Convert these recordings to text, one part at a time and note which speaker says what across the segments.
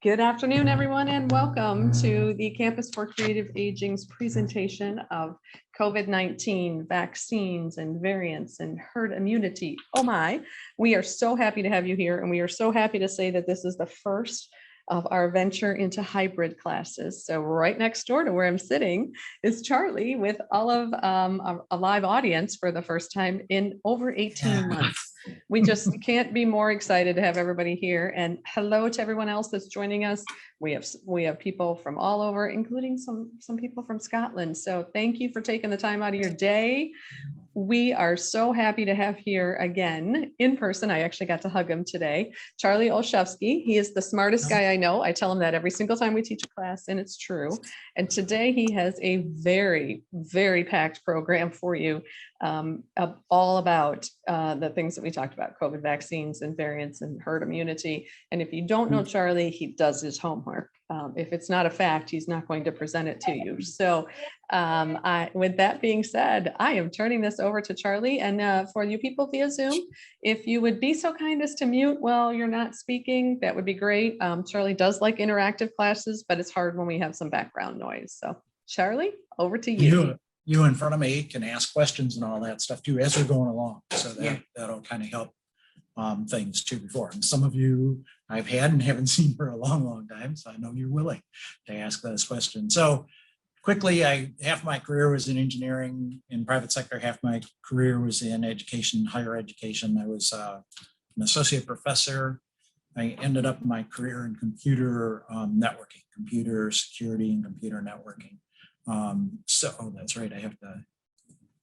Speaker 1: Good afternoon, everyone, and welcome to the Campus for Creative Aging's presentation of COVID-19 vaccines and variants and herd immunity. Oh my, we are so happy to have you here, and we are so happy to say that this is the first of our venture into hybrid classes. So right next door to where I'm sitting is Charlie with all of a live audience for the first time in over 18 months. We just can't be more excited to have everybody here. And hello to everyone else that's joining us. We have people from all over, including some people from Scotland. So thank you for taking the time out of your day. We are so happy to have here again in person. I actually got to hug him today. Charlie Olszewski. He is the smartest guy I know. I tell him that every single time we teach a class, and it's true. And today he has a very, very packed program for you, all about the things that we talked about, COVID vaccines and variants and herd immunity. And if you don't know Charlie, he does his homework. If it's not a fact, he's not going to present it to you. So with that being said, I am turning this over to Charlie. And for you people via Zoom, if you would be so kind as to mute while you're not speaking, that would be great. Charlie does like interactive classes, but it's hard when we have some background noise. So Charlie, over to you.
Speaker 2: You in front of me can ask questions and all that stuff too as we're going along. So that'll kind of help things too before. And some of you I've had and haven't seen for a long time. So I know you're willing to ask those questions. So quickly, half my career was in engineering in private sector, half my career was in education, higher education. I was an associate professor. I ended up my career in computer networking, computer security and computer networking. Oh, that's right, I have to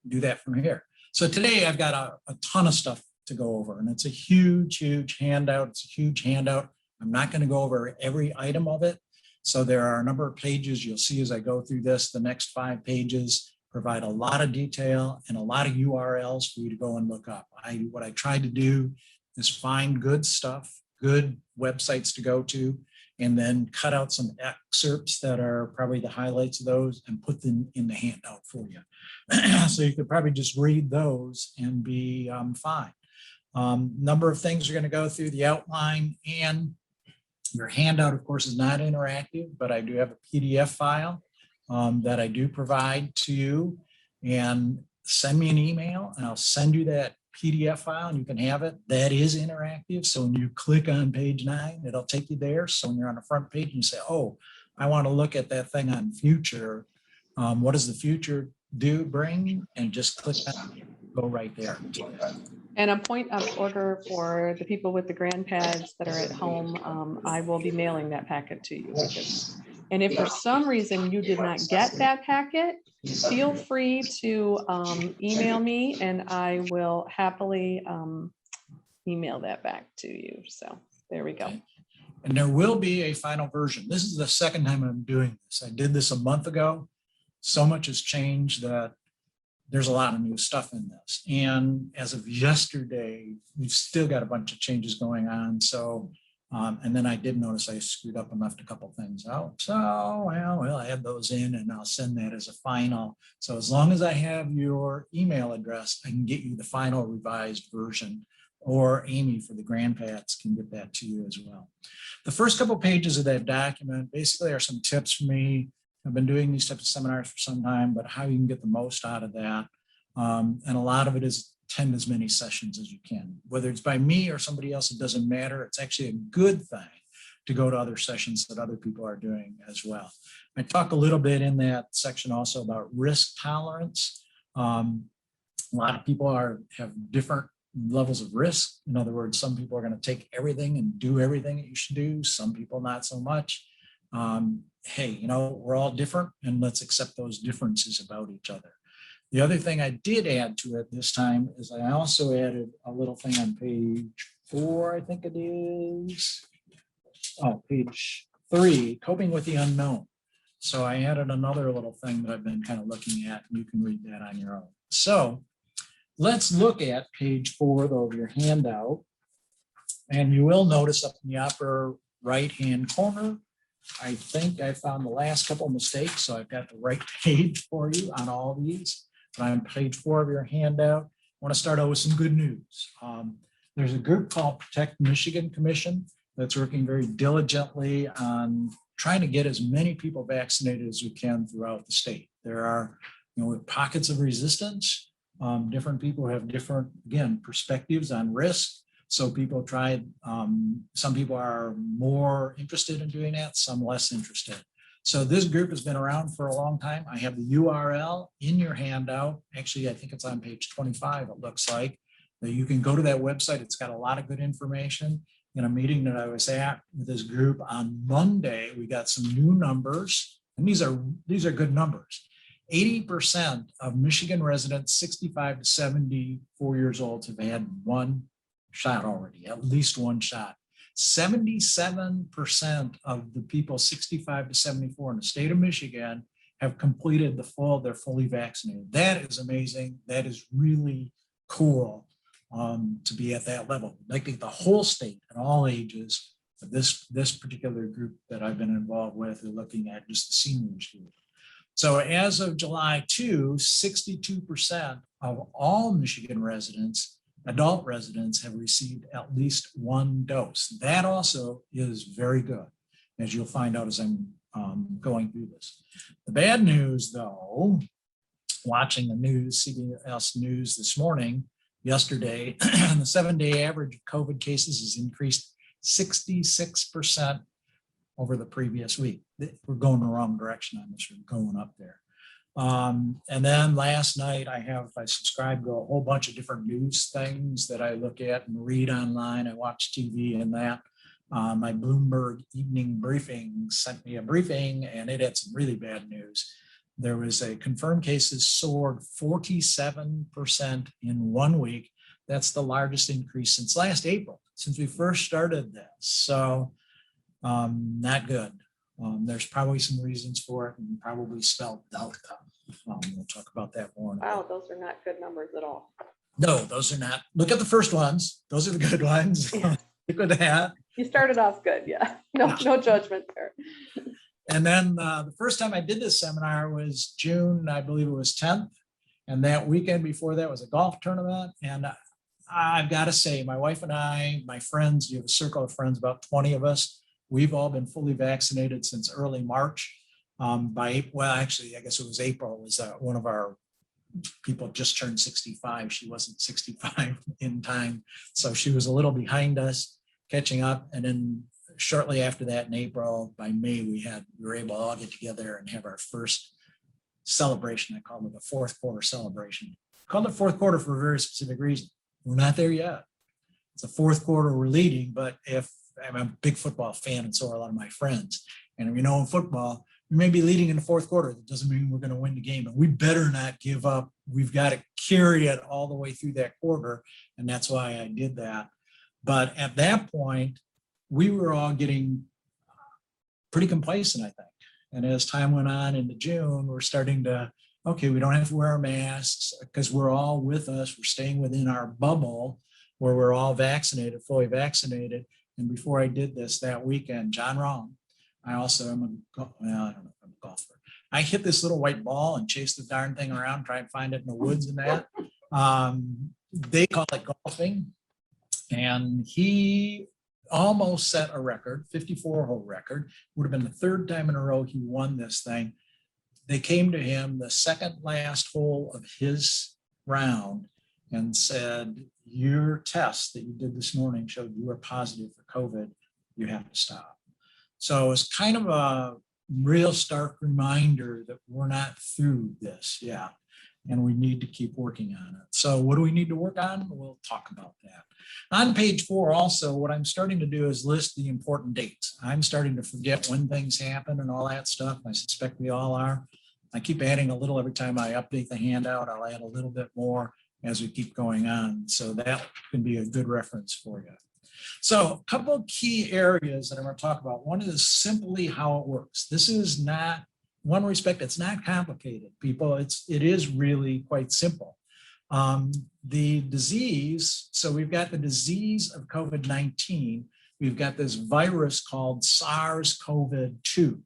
Speaker 2: do that from here. So today I've got a ton of stuff to go over, and it's a huge handout. It's a huge handout. I'm not going to go over every item of it. So there are a number of pages you'll see as I go through this. The next 5 pages provide a lot of detail and a lot of URLs for you to go and look up. What I tried to do is find good stuff, good websites to go to, and then cut out some excerpts that are probably the highlights of those and put them in the handout for you. So you could probably just read those and be fine. Number of things we're going to go through, the outline, and your handout, of course, is not interactive, but I do have a PDF file that I do provide to you. And send me an email and I'll send you that PDF file and you can have it. That is interactive. So when you click on page 9, it'll take you there. So when you're on the front page and you say, oh, I want to look at that thing on future. What does the future bring? And just click on it, go right there.
Speaker 1: And a point of order for the people with the grand pads that are at home, I will be mailing that packet to you. And if for some reason you did not get that packet, feel free to email me and I will happily email that back to you. So there we go.
Speaker 2: Okay. And there will be a final version. This is the second time I'm doing this. I did this a month ago. So much has changed that there's a lot of new stuff in this. And as of yesterday, we've still got a bunch of changes going on. So, and then I did notice I screwed up and left a couple things out. So, well, I add those in and I'll send that as a final. So as long as I have your email address, I can get you the final revised version, or Amy for the grandpads can get that to you as well. The first couple pages of that document basically are some tips for me. I've been doing these types of seminars for some time, but how you can get the most out of that. And a lot of it is attend as many sessions as you can, whether it's by me or somebody else, it doesn't matter. It's actually a good thing to go to other sessions that other people are doing as well. I talk a little bit in that section also about risk tolerance. A lot of people have different levels of risk. In other words, some people are going to take everything and do everything that you should do. Some people not so much. Hey, we're all different and let's accept those differences about each other. The other thing I did add to it this time is I also added a little thing on page 4, I think it is. Oh, page 3, coping with the unknown. So I added another little thing that I've been kind of looking at, and you can read that on your own. So let's look at page 4 of your handout. And you will notice up in the upper right-hand corner, I think I found the last couple of mistakes, so I've got the right page for you on all these. But on page 4 of your handout, I want to start out with some good news. There's a group called Protect Michigan Commission that's working very diligently on trying to get as many people vaccinated as we can throughout the state. There are, pockets of resistance. Different people have different, again, perspectives on risk. So people tried, some people are more interested in doing that, some less interested. So this group has been around for a long time. I have the URL in your handout. Actually, I think it's on page 25, it looks like. That you can go to that website. It's got a lot of good information. In a meeting that I was at with this group on Monday, we got some new numbers, and these are good numbers. 80% of Michigan residents 65 to 74 years old have had one shot already, at least one shot. 77% of the people 65 to 74 in the state of Michigan have completed they're fully vaccinated. That is amazing. That is really cool to be at that level. I think the whole state at all ages, this particular group that I've been involved with, are looking at just the seniors group. So as of July 2, 62% of all Michigan residents, adult residents, have received at least one dose. That also is very good, as you'll find out as I'm going through this. The bad news, though, watching the news, CBS News this morning, yesterday, the 7-day average of COVID cases has increased 66% over the previous week. We're going the wrong direction on this. We're going up there. And then last night, I subscribed to a whole bunch of different news things that I look at and read online. I watch TV and that. My Bloomberg evening briefing sent me a briefing, and it had some really bad news. There was a confirmed cases soared 47% in 1 week. That's the largest increase since last April, since we first started this. So not good. There's probably some reasons for it, and probably spelled Delta. We'll talk about that more.
Speaker 1: Wow, those are not good numbers at all.
Speaker 2: No, those are not. Look at the first ones. Those are the good ones.
Speaker 1: Yeah.
Speaker 2: Look at that.
Speaker 1: You started off good, yeah. No judgment there.
Speaker 2: And then the first time I did this seminar was June, I believe it was 10th. And that weekend before that was a golf tournament. And I've got to say, my wife and I, my friends, you have a circle of friends, about 20 of us, we've all been fully vaccinated since early March. Actually, I guess it was April, was one of our people just turned 65. She wasn't 65 in time. So she was a little behind us, catching up. And then shortly after that in April, by May, we were able to all get together and have our first celebration. I call it the fourth quarter celebration. I called it fourth quarter for a very specific reason. We're not there yet. It's the fourth quarter we're leading, but I'm a big football fan, and so are a lot of my friends. And in football, we may be leading in the fourth quarter. That doesn't mean we're going to win the game, and we better not give up. We've got to carry it all the way through that quarter, and that's why I did that. But at that point, we were all getting pretty complacent, I think. And as time went on into June, we're starting to, okay, we don't have to wear our masks because we're all with us. We're staying within our bubble where we're all vaccinated, fully vaccinated. And before I did this that weekend, John Rahm, I also am I don't know if I'm a golfer. I hit this little white ball and chased the darn thing around, try and find it in the woods and that. They call it golfing. And he almost set a record, 54-hole record. Would have been the third time in a row he won this thing. They came to him the second last hole of his round and said, your test that you did this morning showed you were positive for COVID. You have to stop. So it's kind of a real stark reminder that we're not through this yet, and we need to keep working on it. So what do we need to work on? We'll talk about that. On page 4 also, what I'm starting to do is list the important dates. I'm starting to forget when things happen and all that stuff. I suspect we all are. I keep adding a little every time I update the handout. I'll add a little bit more as we keep going on. So that can be a good reference for you. So a couple of key areas that I'm going to talk about. One is simply how it works. This is not, one respect, it's not complicated, people. It is really quite simple. The disease, so we've got the disease of COVID-19. We've got this virus called SARS-CoV-2.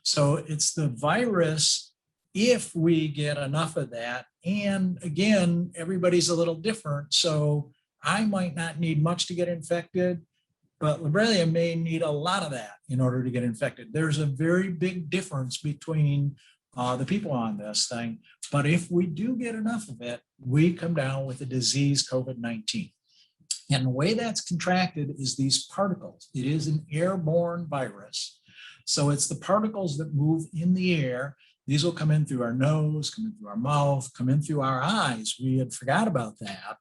Speaker 2: So it's the virus, if we get enough of that, and again, everybody's a little different. So I might not need much to get infected. but Librela may need a lot of that in order to get infected. There's a very big difference between the people on this thing, but if we do get enough of it, we come down with a disease, COVID-19. And the way that's contracted is these particles. It is an airborne virus. So it's the particles that move in the air. These will come in through our nose, come in through our mouth, come in through our eyes. We had forgot about that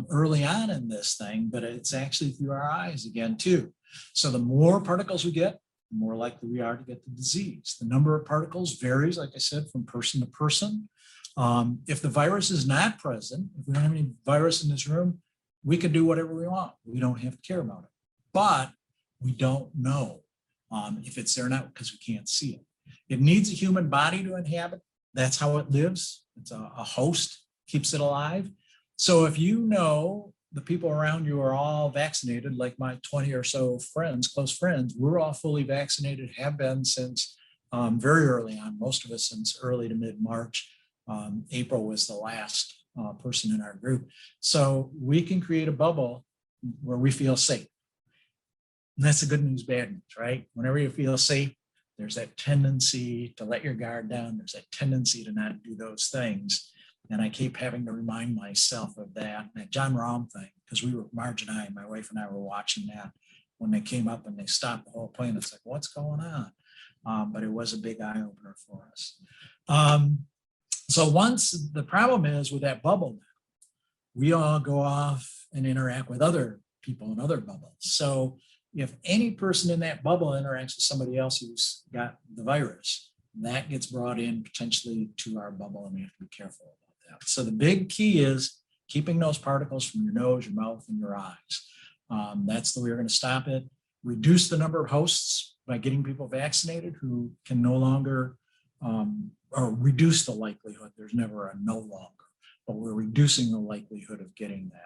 Speaker 2: early on in this thing, but it's actually through our eyes again too. So the more particles we get, the more likely we are to get the disease. The number of particles varies, like I said, from person to person. If the virus is not present, if we don't have any virus in this room, we can do whatever we want. We don't have to care about it. But we don't know if it's there or not because we can't see it. It needs a human body to inhabit. That's how it lives. It's a host, keeps it alive. So if you know the people around you are all vaccinated, like my 20 or so friends, close friends, we're all fully vaccinated, have been since very early on, most of us since early to mid-March. April was the last person in our group. So we can create a bubble where we feel safe. And that's the good news, bad news, right? Whenever you feel safe, there's that tendency to let your guard down. There's that tendency to not do those things. And I keep having to remind myself of that John Rahm thing, because Marge and I, my wife and I were watching that when they came up and they stopped the whole plane. It's like, what's going on? But it was a big eye opener for us. So once the problem is with that bubble, we all go off and interact with other people in other bubbles. So if any person in that bubble interacts with somebody else who's got the virus, that gets brought in potentially to our bubble, and we have to be careful about that. So the big key is keeping those particles from your nose, your mouth, and your eyes. That's the way we're going to stop it. Reduce the number of hosts by getting people vaccinated who can no longer, or reduce the likelihood. There's never a no longer, but we're reducing the likelihood of getting that.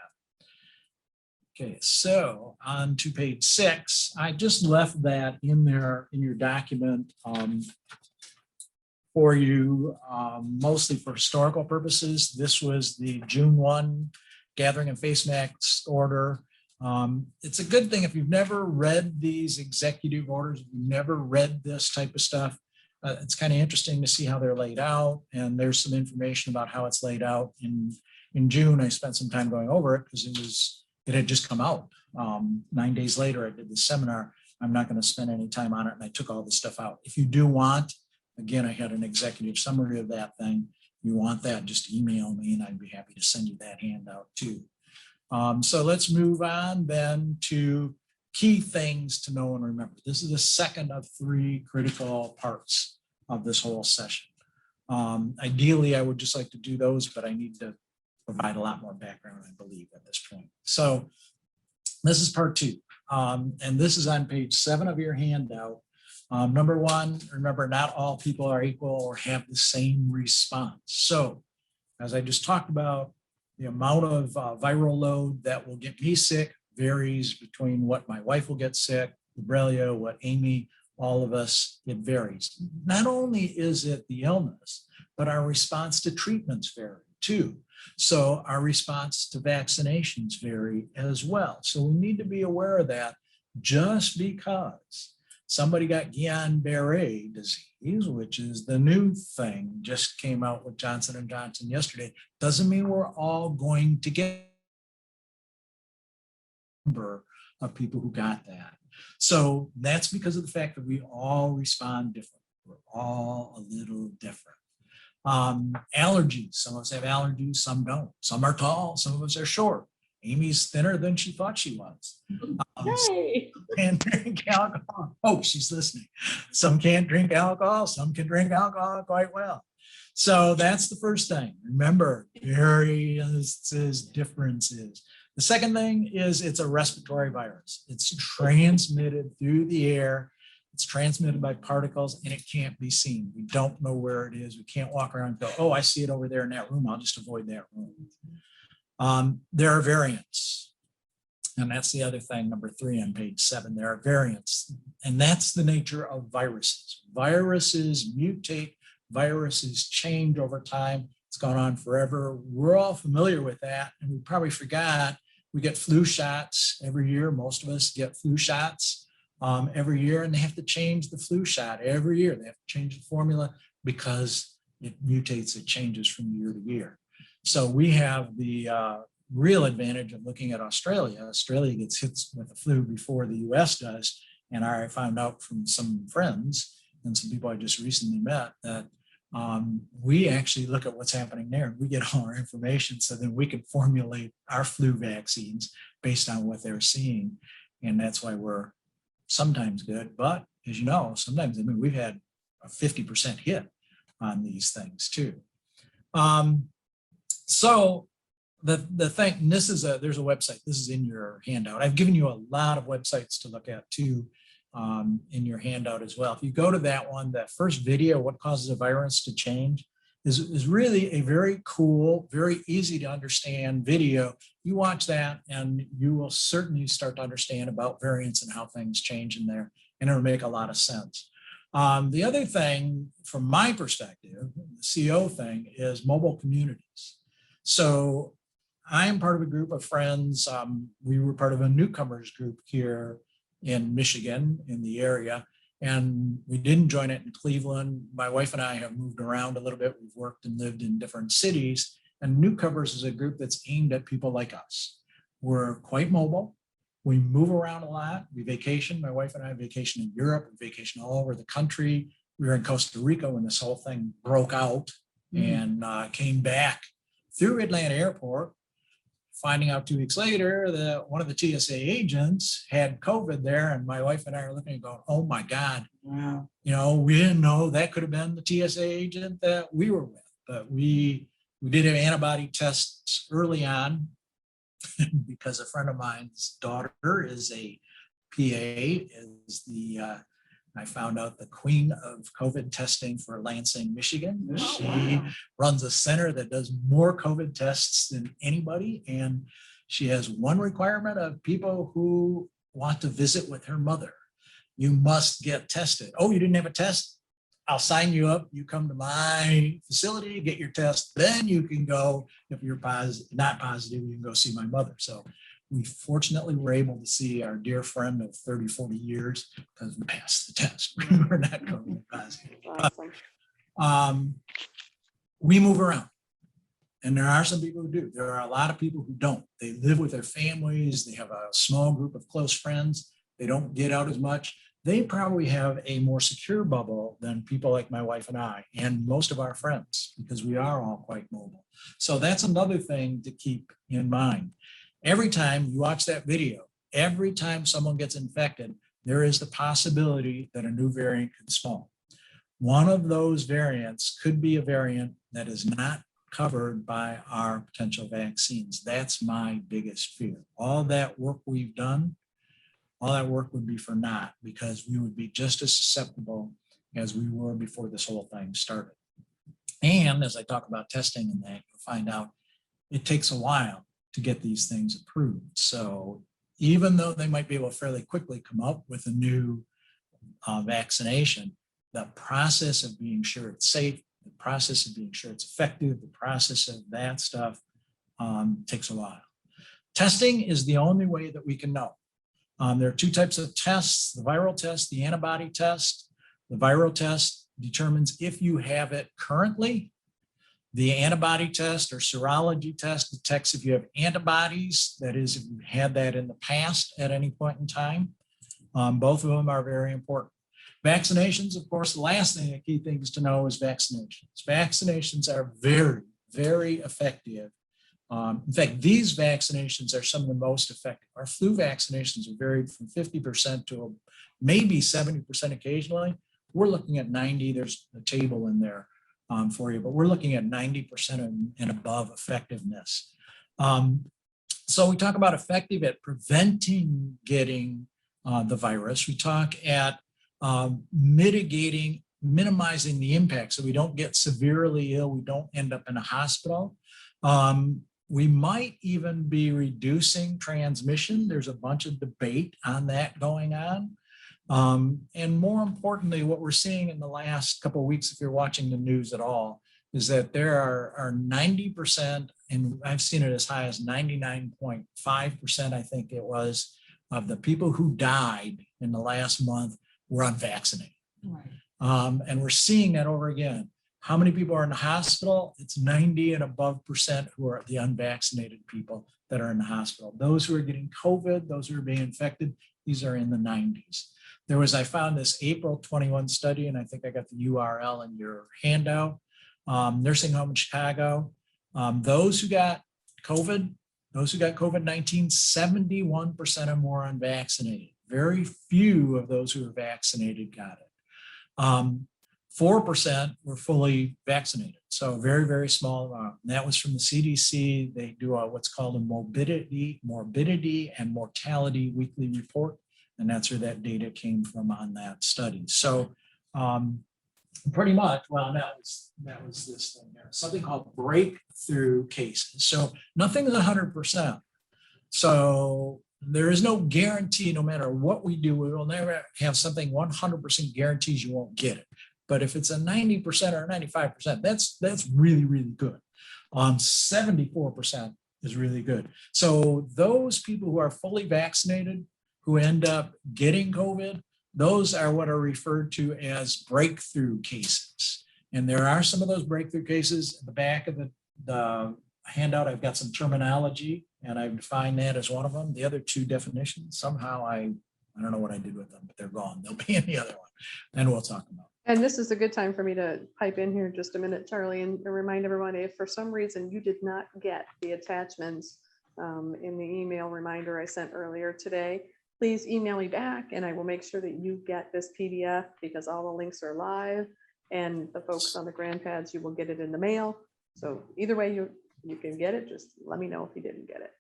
Speaker 2: Okay, so on to page 6, I just left that in there in your document for you, mostly for historical purposes. This was the June 1 gathering and face masks order. It's a good thing if you've never read these executive orders, if you've never read this type of stuff, it's kind of interesting to see how they're laid out. And there's some information about how it's laid out. In June, I spent some time going over it because it had just come out. 9 days later, I did the seminar. I'm not going to spend any time on it. And I took all this stuff out. If you do want, again, I had an executive summary of that thing. If you want that, just email me and I'd be happy to send you that handout too. So let's move on then to key things to know and remember. This is the second of 3 critical parts of this whole session. Ideally, I would just like to do those, but I need to provide a lot more background, I believe, at this point. So this is part 2, and this is on page 7 of your handout. Number 1, remember, not all people are equal or have the same response. So as I just talked about, the amount of viral load that will get me sick varies between what my wife will get sick, Berrien, what Amy, all of us, it varies. Not only is it the illness, but our response to treatments vary too. So our response to vaccinations vary as well. So we need to be aware of that. Just because somebody got Guillain-Barré disease, which is the new thing, just came out with Johnson & Johnson yesterday, doesn't mean we're all going to get a number of people who got that. So that's because of the fact that we all respond differently. We're all a little different. Allergies, some of us have allergies, some don't. Some are tall, some of us are short. Amy's thinner than she thought she was.
Speaker 1: Yay.
Speaker 2: Some can't drink alcohol. Oh, she's listening. Some can't drink alcohol, some can drink alcohol quite well. So that's the first thing. Remember, variances, differences. The second thing is it's a respiratory virus. It's transmitted through the air. It's transmitted by particles and it can't be seen. We don't know where it is. We can't walk around and go, oh, I see it over there in that room. I'll just avoid that room. There are variants. And that's the other thing, number 3 on page 7. There are variants. And that's the nature of viruses. Viruses mutate. Viruses change over time. It's gone on forever. We're all familiar with that. And we probably forgot We get flu shots every year. Most of us get flu shots every year, and they have to change the flu shot every year. They have to change the formula because it mutates, it changes from year to year. So we have the real advantage of looking at Australia. Australia gets hit with the flu before the US does. And I found out from some friends and some people I just recently met that we actually look at what's happening there. We get all our information so then we can formulate our flu vaccines based on what they're seeing. And that's why we're sometimes good. But as you know, sometimes, I mean, we've had a 50% hit on these things too. So the thing, and this is there's a website, this is in your handout. I've given you a lot of websites to look at too in your handout as well. If you go to that one, that first video, what causes a virus to change, is really a very cool, very easy to understand video. You watch that and you will certainly start to understand about variants and how things change in there, and it'll make a lot of sense. The other thing from my perspective, the CO thing, is mobile communities. So I am part of a group of friends. We were part of a newcomers group here in Michigan, in the area, and we didn't join it in Cleveland. My wife and I have moved around a little bit. We've worked and lived in different cities, and newcomers is a group that's aimed at people like us. We're quite mobile. We move around a lot. We vacation. My wife and I vacation in Europe. We vacation all over the country. We were in Costa Rica when this whole thing broke out, and came back through Atlanta Airport, finding out 2 weeks later that one of the TSA agents had COVID there, and my wife and I are looking and going, oh my God. Wow. You know, we didn't know that could have been the TSA agent that we were with, but we did have antibody tests early on because a friend of mine's daughter is a PA, is the, I found out, the queen of COVID testing for Lansing, Michigan. She runs a center that does more COVID tests than anybody. And she has one requirement of people who want to visit with her mother. You must get tested. Oh, you didn't have a test? I'll sign you up. You come to my facility, get your test. Then you can go, if you're not positive, you can go see my mother. So we fortunately were able to see our dear friend of 30, 40 years because we passed the test. We were not COVID positive.
Speaker 1: Awesome.
Speaker 2: We move around. And there are some people who do. There are a lot of people who don't. They live with their families. They have a small group of close friends. They don't get out as much. They probably have a more secure bubble than people like my wife and I, and most of our friends, because we are all quite mobile. So that's another thing to keep in mind. Every time you watch that video, every time someone gets infected, there is the possibility that a new variant could spawn. One of those variants could be a variant that is not covered by our potential vaccines. That's my biggest fear. All that work we've done, all that work would be for naught, because we would be just as susceptible as we were before this whole thing started. And as I talk about testing and that, you'll find out it takes a while to get these things approved. So even though they might be able to fairly quickly come up with a new vaccination, the process of being sure it's safe, the process of being sure it's effective, the process of that stuff takes a while. Testing is the only way that we can know. There are two types of tests: the viral test, the antibody test. The viral test determines if you have it currently. The antibody test or serology test detects if you have antibodies, that is, if you had that in the past at any point in time. Both of them are very important. Vaccinations, of course, the last thing, the key things to know is vaccinations. Vaccinations are very, very effective. In fact, these vaccinations are some of the most effective. Our flu vaccinations are varied from 50% to maybe 70% occasionally. We're looking at 90. There's a table in there for you, but we're looking at 90% and above effectiveness. So we talk about effective at preventing getting the virus. We talk at minimizing the impact so we don't get severely ill, we don't end up in a hospital. We might even be reducing transmission. There's a bunch of debate on that going on. And more importantly, what we're seeing in the last couple of weeks, if you're watching the news at all, is that there are 90% and I've seen it as high as 99.5%, I think it was, of the people who died in the last month were unvaccinated.
Speaker 3: Right.
Speaker 2: And we're seeing that over again. How many people are in the hospital? It's 90 and above percent who are the unvaccinated people that are in the hospital. Those who are getting COVID, those who are being infected, these are in the 90s. I found this April 21 study, and I think I got the URL in your handout. Nursing home in Chicago. Those who got COVID, those who got COVID-19, 71% or more unvaccinated. Very few of those who were vaccinated got it. 4% were fully vaccinated. So a very, very small amount. And that was from the CDC. They do what's called a morbidity and mortality weekly report. And that's where that data came from on that study. So pretty much, well, that was this thing there, something called breakthrough cases. So nothing is 100%. So there is no guarantee, no matter what we do, we will never have something 100% guarantees you won't get it. But if it's a 90% or 95%, that's really, really good. 74% is really good. So those people who are fully vaccinated, who end up getting COVID, those are what are referred to as breakthrough cases. And there are some of those breakthrough cases. In the back of the handout, I've got some terminology, and I've defined that as one of them. The other two definitions, somehow I don't know what I did with them, but they're gone. They'll be in the other one. Then we'll talk about.
Speaker 1: And this is a good time for me to pipe in here just a minute, Charlie, and remind everyone, if for some reason you did not get the attachments in the email reminder I sent earlier today, please email me back and I will make sure that you get this PDF, because all the links are live, and the folks on the grant pads, you will get it in the mail. So either way you can get it, just let me know if you didn't get it.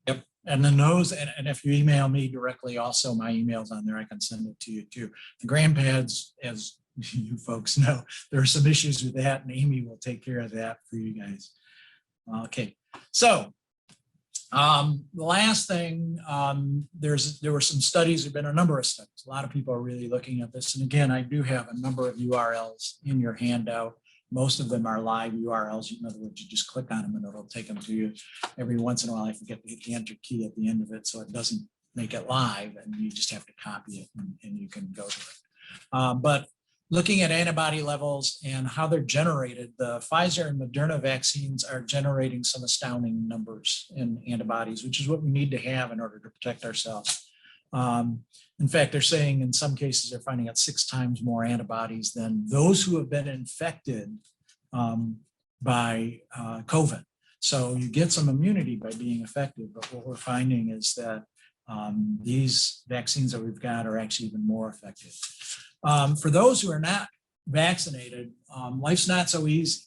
Speaker 2: Yep. And then those, and if you email me directly, also my email's on there, I can send it to you too. The grant pads, as you folks know, there are some issues with that, and Amy will take care of that for you guys. Okay, so the last thing, there were some studies, there have been a number of studies. A lot of people are really looking at this. And again, I do have a number of URLs in your handout. Most of them are live URLs. In other words, you just click on them and it'll take them to you. Every once in a while, I forget to hit the enter key at the end of it, so it doesn't make it live, and you just have to copy it and you can go to it. But looking at antibody levels and how they're generated, the Pfizer and Moderna vaccines are generating some astounding numbers in antibodies, which is what we need to have in order to protect ourselves. In fact, they're saying in some cases they're finding out 6 times more antibodies than those who have been infected by COVID. So you get some immunity by being affected, but what we're finding is that these vaccines that we've got are actually even more effective. For those who are not vaccinated, life's not so easy.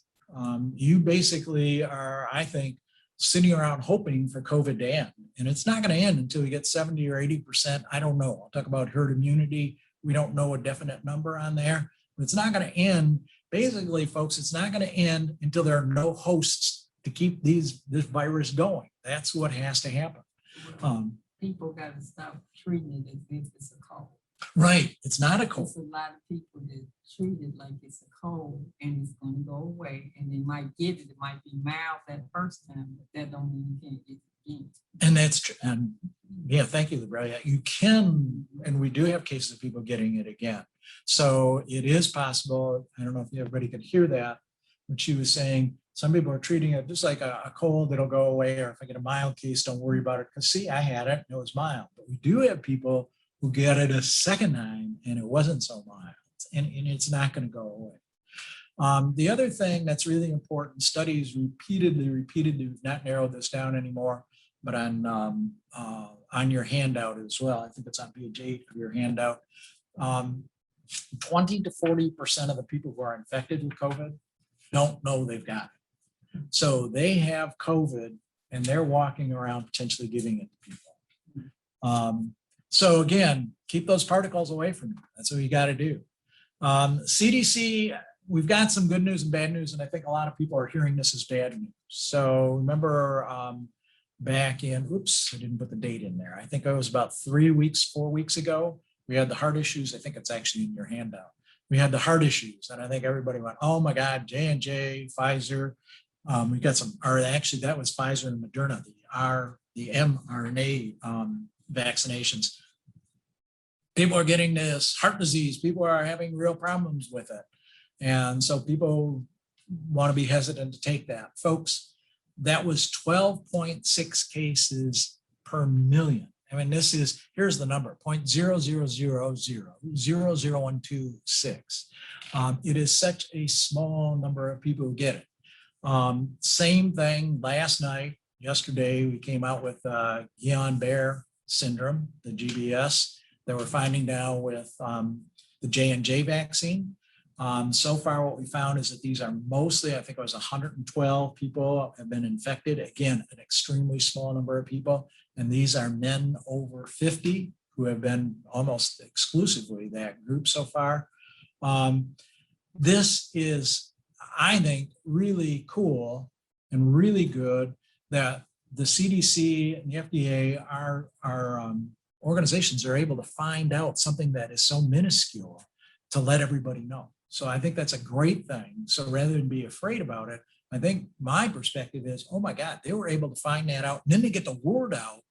Speaker 2: You basically are, I think, sitting around hoping for COVID to end. And it's not going to end until we get 70 or 80%. I don't know. I'll talk about herd immunity. We don't know a definite number on there, but it's not going to end. Basically, folks, it's not going to end until there are no hosts to keep this virus going. That's what has to happen.
Speaker 3: People got to stop treating it as if it's a cold.
Speaker 2: Right. It's not a cold.
Speaker 3: There's a lot of people that treat it like it's a cold and it's going to go away, and they might get it. It might be mild that first time, but that don't mean you can't get it again.
Speaker 2: And that's true. And yeah, thank you, Berrien. You can, and we do have cases of people getting it again. So it is possible. I don't know if everybody could hear that, but she was saying some people are treating it just like a cold that'll go away, or if I get a mild case, don't worry about it. Because see, I had it and it was mild. But we do have people who get it a second time and it wasn't so mild, and it's not going to go away. The other thing that's really important, studies repeatedly, we've not narrowed this down anymore, but on your handout as well, I think it's on page 8 of your handout, 20 to 40% of the people who are infected with COVID don't know they've got it. So they have COVID and they're walking around potentially giving it to people. So again, keep those particles away from you. That's what you got to do. CDC, we've got some good news and bad news, and I think a lot of people are hearing this as bad news. So remember back in, oops, I didn't put the date in there. I think it was about 4 weeks ago, we had the heart issues. I think it's actually in your handout. We had the heart issues, and I think everybody went, oh my God, J&J, Pfizer, We got some, or actually that was Pfizer and Moderna, the mRNA vaccinations. People are getting this heart disease. People are having real problems with it. And so people want to be hesitant to take that. Folks, that was 12.6 cases per million. I mean, here's the number, 0.000000126. It is such a small number of people who get it. Same thing last night, yesterday, we came out with Guillain-Barré syndrome, the GBS, that we're finding now with the J&J vaccine. So far, what we found is that these are mostly, I think it was 112 people have been infected. Again, an extremely small number of people. And these are men over 50 who have been almost exclusively that group so far. This is, I think, really cool and really good that the CDC and the FDA, our organizations are able to find out something that is so minuscule to let everybody know. So I think that's a great thing. So rather than be afraid about it, I think my perspective is, oh my God, they were able to find that out. And then they get the word out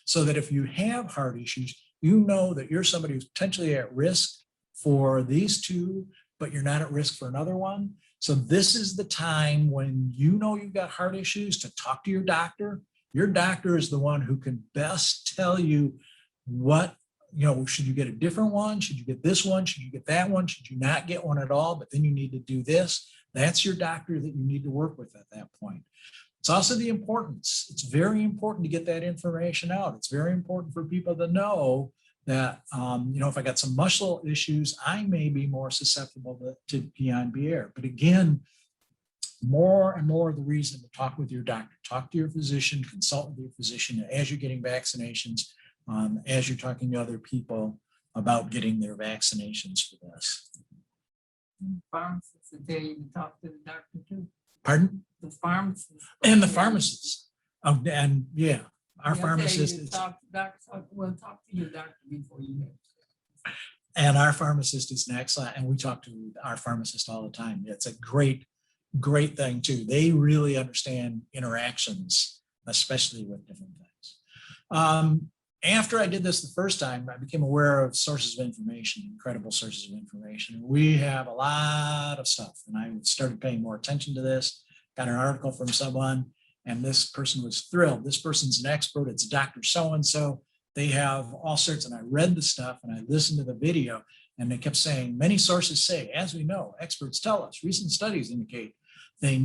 Speaker 2: so that if you have heart issues, you know that you're somebody who's potentially at risk for these two, but you're not at risk for another one. So this is the time when you know you've got heart issues to talk to your doctor. Your doctor is the one who can best tell you what, should you get a different one? Should you get this one? Should you get that one? Should you not get one at all? But then you need to do this. That's your doctor that you need to work with at that point. It's also the importance. It's very important to get that information out. It's very important for people to know that, if I got some muscle issues, I may be more susceptible to Guillain-Barré. But again, more and more the reason to talk with your doctor, talk to your physician, consult with your physician as you're getting vaccinations, as you're talking to other people about getting their vaccinations for this.
Speaker 3: Pharmacists will tell you to talk to the doctor too.
Speaker 2: Pardon?
Speaker 3: The pharmacists.
Speaker 2: And the pharmacists. And yeah, our pharmacist is.
Speaker 3: Talk to your doctor before you have.
Speaker 2: And our pharmacist is an excellent, and we talk to our pharmacist all the time. It's a great thing too. They really understand interactions, especially with different things. After I did this the first time, I became aware of sources of information, incredible sources of information. We have a lot of stuff, and I started paying more attention to this, got an article from someone, and this person was thrilled. This person's an expert. It's Dr. So-and-so. They have all sorts, and I read the stuff and I listened to the video, and they kept saying, many sources say, as we know, experts tell us, recent studies indicate. They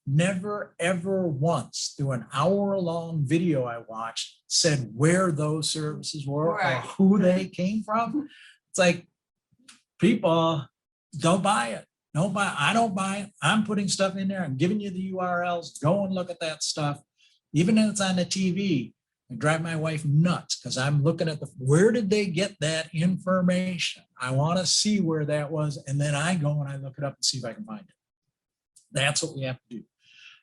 Speaker 2: never, ever once through an hour-long video I watched said where those services were or who they came from. It's like, people don't buy it. I don't buy it. I'm putting stuff in there. I'm giving you the URLs. Go and look at that stuff. Even if it's on the TV, I drive my wife nuts because I'm looking at where did they get that information? I want to see where that was. And then I go and I look it up and see if I can find it. That's what we have to do.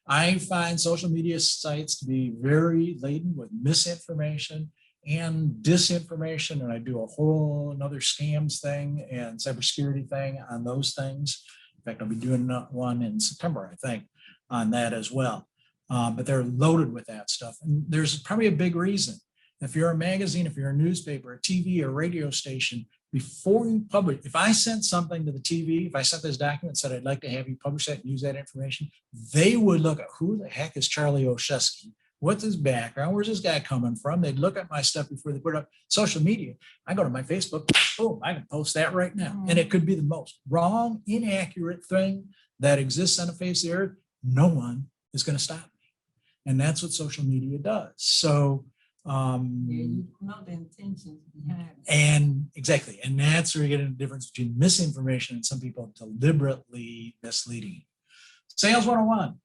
Speaker 2: I find social media sites to be very laden with misinformation and disinformation. And I do a whole another scams thing and cybersecurity thing on those things. In fact, I'll be doing one in September, I think, on that as well. But they're loaded with that stuff. And there's probably a big reason. If you're a magazine, if you're a newspaper, a TV or radio station, before you publish, if I sent something to the TV, if I sent this document and said, I'd like to have you publish that and use that information, they would look at who the heck is Charlie Olszewski? What's his background? Where's this guy coming from? They'd look at my stuff before they put it up. Social media, I go to my Facebook, boom, I can post that right now. And it could be the most wrong, inaccurate thing that exists on the face of the earth. No one is going to stop me. And that's what social media does. So,
Speaker 3: you know the intentions behind it.
Speaker 2: And exactly. And that's where you get a difference between misinformation and some people deliberately misleading. Sales 101.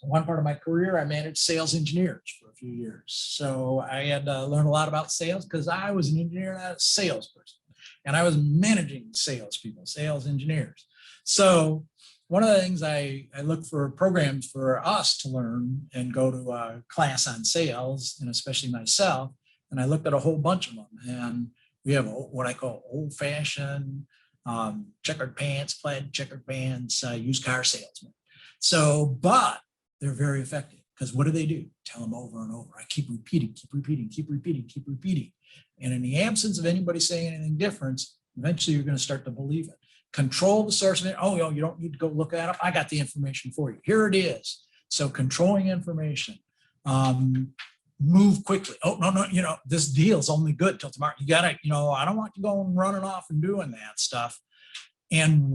Speaker 2: One part of my career, I managed sales engineers for a few years. So I had to learn a lot about sales because I was an engineer, not a salesperson. And I was managing salespeople, sales engineers. So one of the things I look for programs for us to learn and go to a class on sales, and especially myself, and I looked at a whole bunch of them. And we have what I call old-fashioned checkered pants, plaid checkered pants, used car salesman. So, but they're very effective because what do? Tell them over and over. I keep repeating, keep repeating, keep repeating, keep repeating. And in the absence of anybody saying anything different, eventually you're going to start to believe it. Control the source of it. Oh, you don't need to go look that up. I got the information for you. Here it is. So controlling information. Move quickly. Oh, no, this deal's only good till tomorrow. You gotta, I don't want you going running off and doing that stuff. And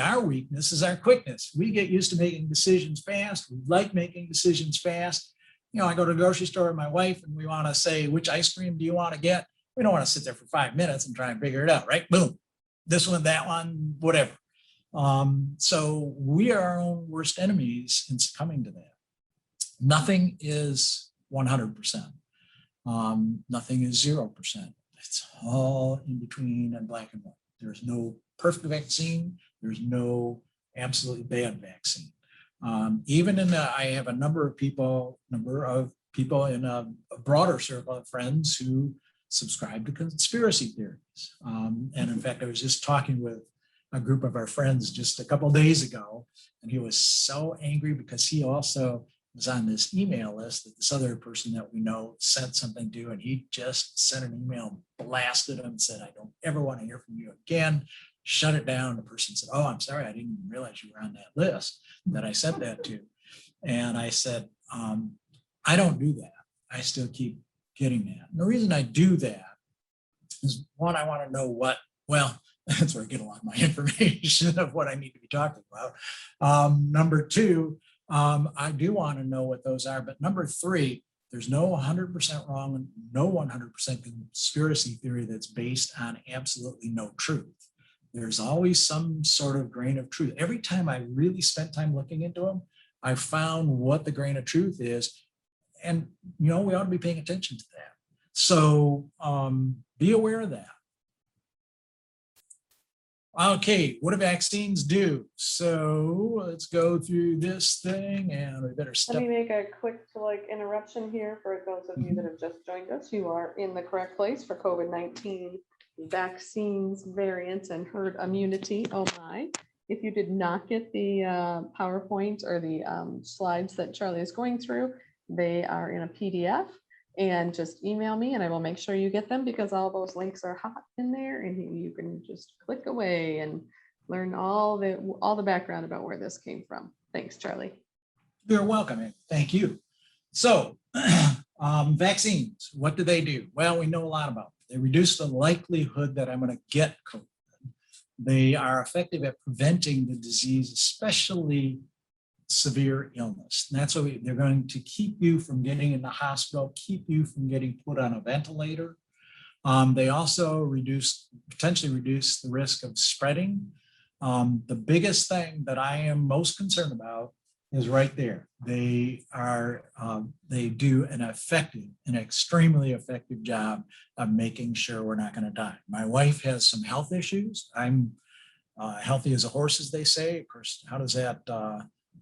Speaker 2: our weakness is our quickness. We get used to making decisions fast. We like making decisions fast. I go to the grocery store with my wife and we want to say, which ice cream do you want to get? We don't want to sit there for 5 minutes and try and figure it out, right? Boom, this one, that one, whatever. So we are our own worst enemies in succumbing to that. Nothing is 100%. Nothing is 0%. It's all in between and black and white. There's no perfect vaccine. There's no absolutely bad vaccine. Even I have a number of people in a broader circle of friends who subscribe to conspiracy theories. And in fact, I was just talking with a group of our friends just a couple of days ago, and he was so angry because he also was on this email list that this other person that we know sent something to, and he just sent an email, blasted him, said, I don't ever want to hear from you again, shut it down. The person said, oh, I'm sorry, I didn't even realize you were on that list that I sent that to. And I said, I don't do that. I still keep getting that. And the reason I do that is, one, I want to know that's where I get a lot of my information of what I need to be talking about. Number two, I do want to know what those are. But number three, there's no 100% wrong and no 100% conspiracy theory that's based on absolutely no truth. There's always some sort of grain of truth. Every time I really spent time looking into them, I found what the grain of truth is. And, we ought to be paying attention to that. So be aware of that. Okay, what do vaccines do? So let's go through this thing, and we better step.
Speaker 1: Let me make a quick interruption here for those of you that have just joined us. You are in the correct place for COVID-19 vaccines, variants, and herd immunity. Oh my. If you did not get the PowerPoint or the slides that Charlie is going through, they are in a PDF. And just email me and I will make sure you get them, because all those links are hot in there and you can just click away and learn all the background about where this came from. Thanks, Charlie.
Speaker 2: You're welcome. Thank you. So vaccines, what do? Well, we know a lot about them. They reduce the likelihood that I'm going to get COVID. They are effective at preventing the disease, especially severe illness. And that's why they're going to keep you from getting in the hospital, keep you from getting put on a ventilator. They also potentially reduce the risk of spreading. The biggest thing that I am most concerned about is right there. They do an extremely effective job of making sure we're not going to die. My wife has some health issues. I'm healthy as a horse, as they say. Of course, how does that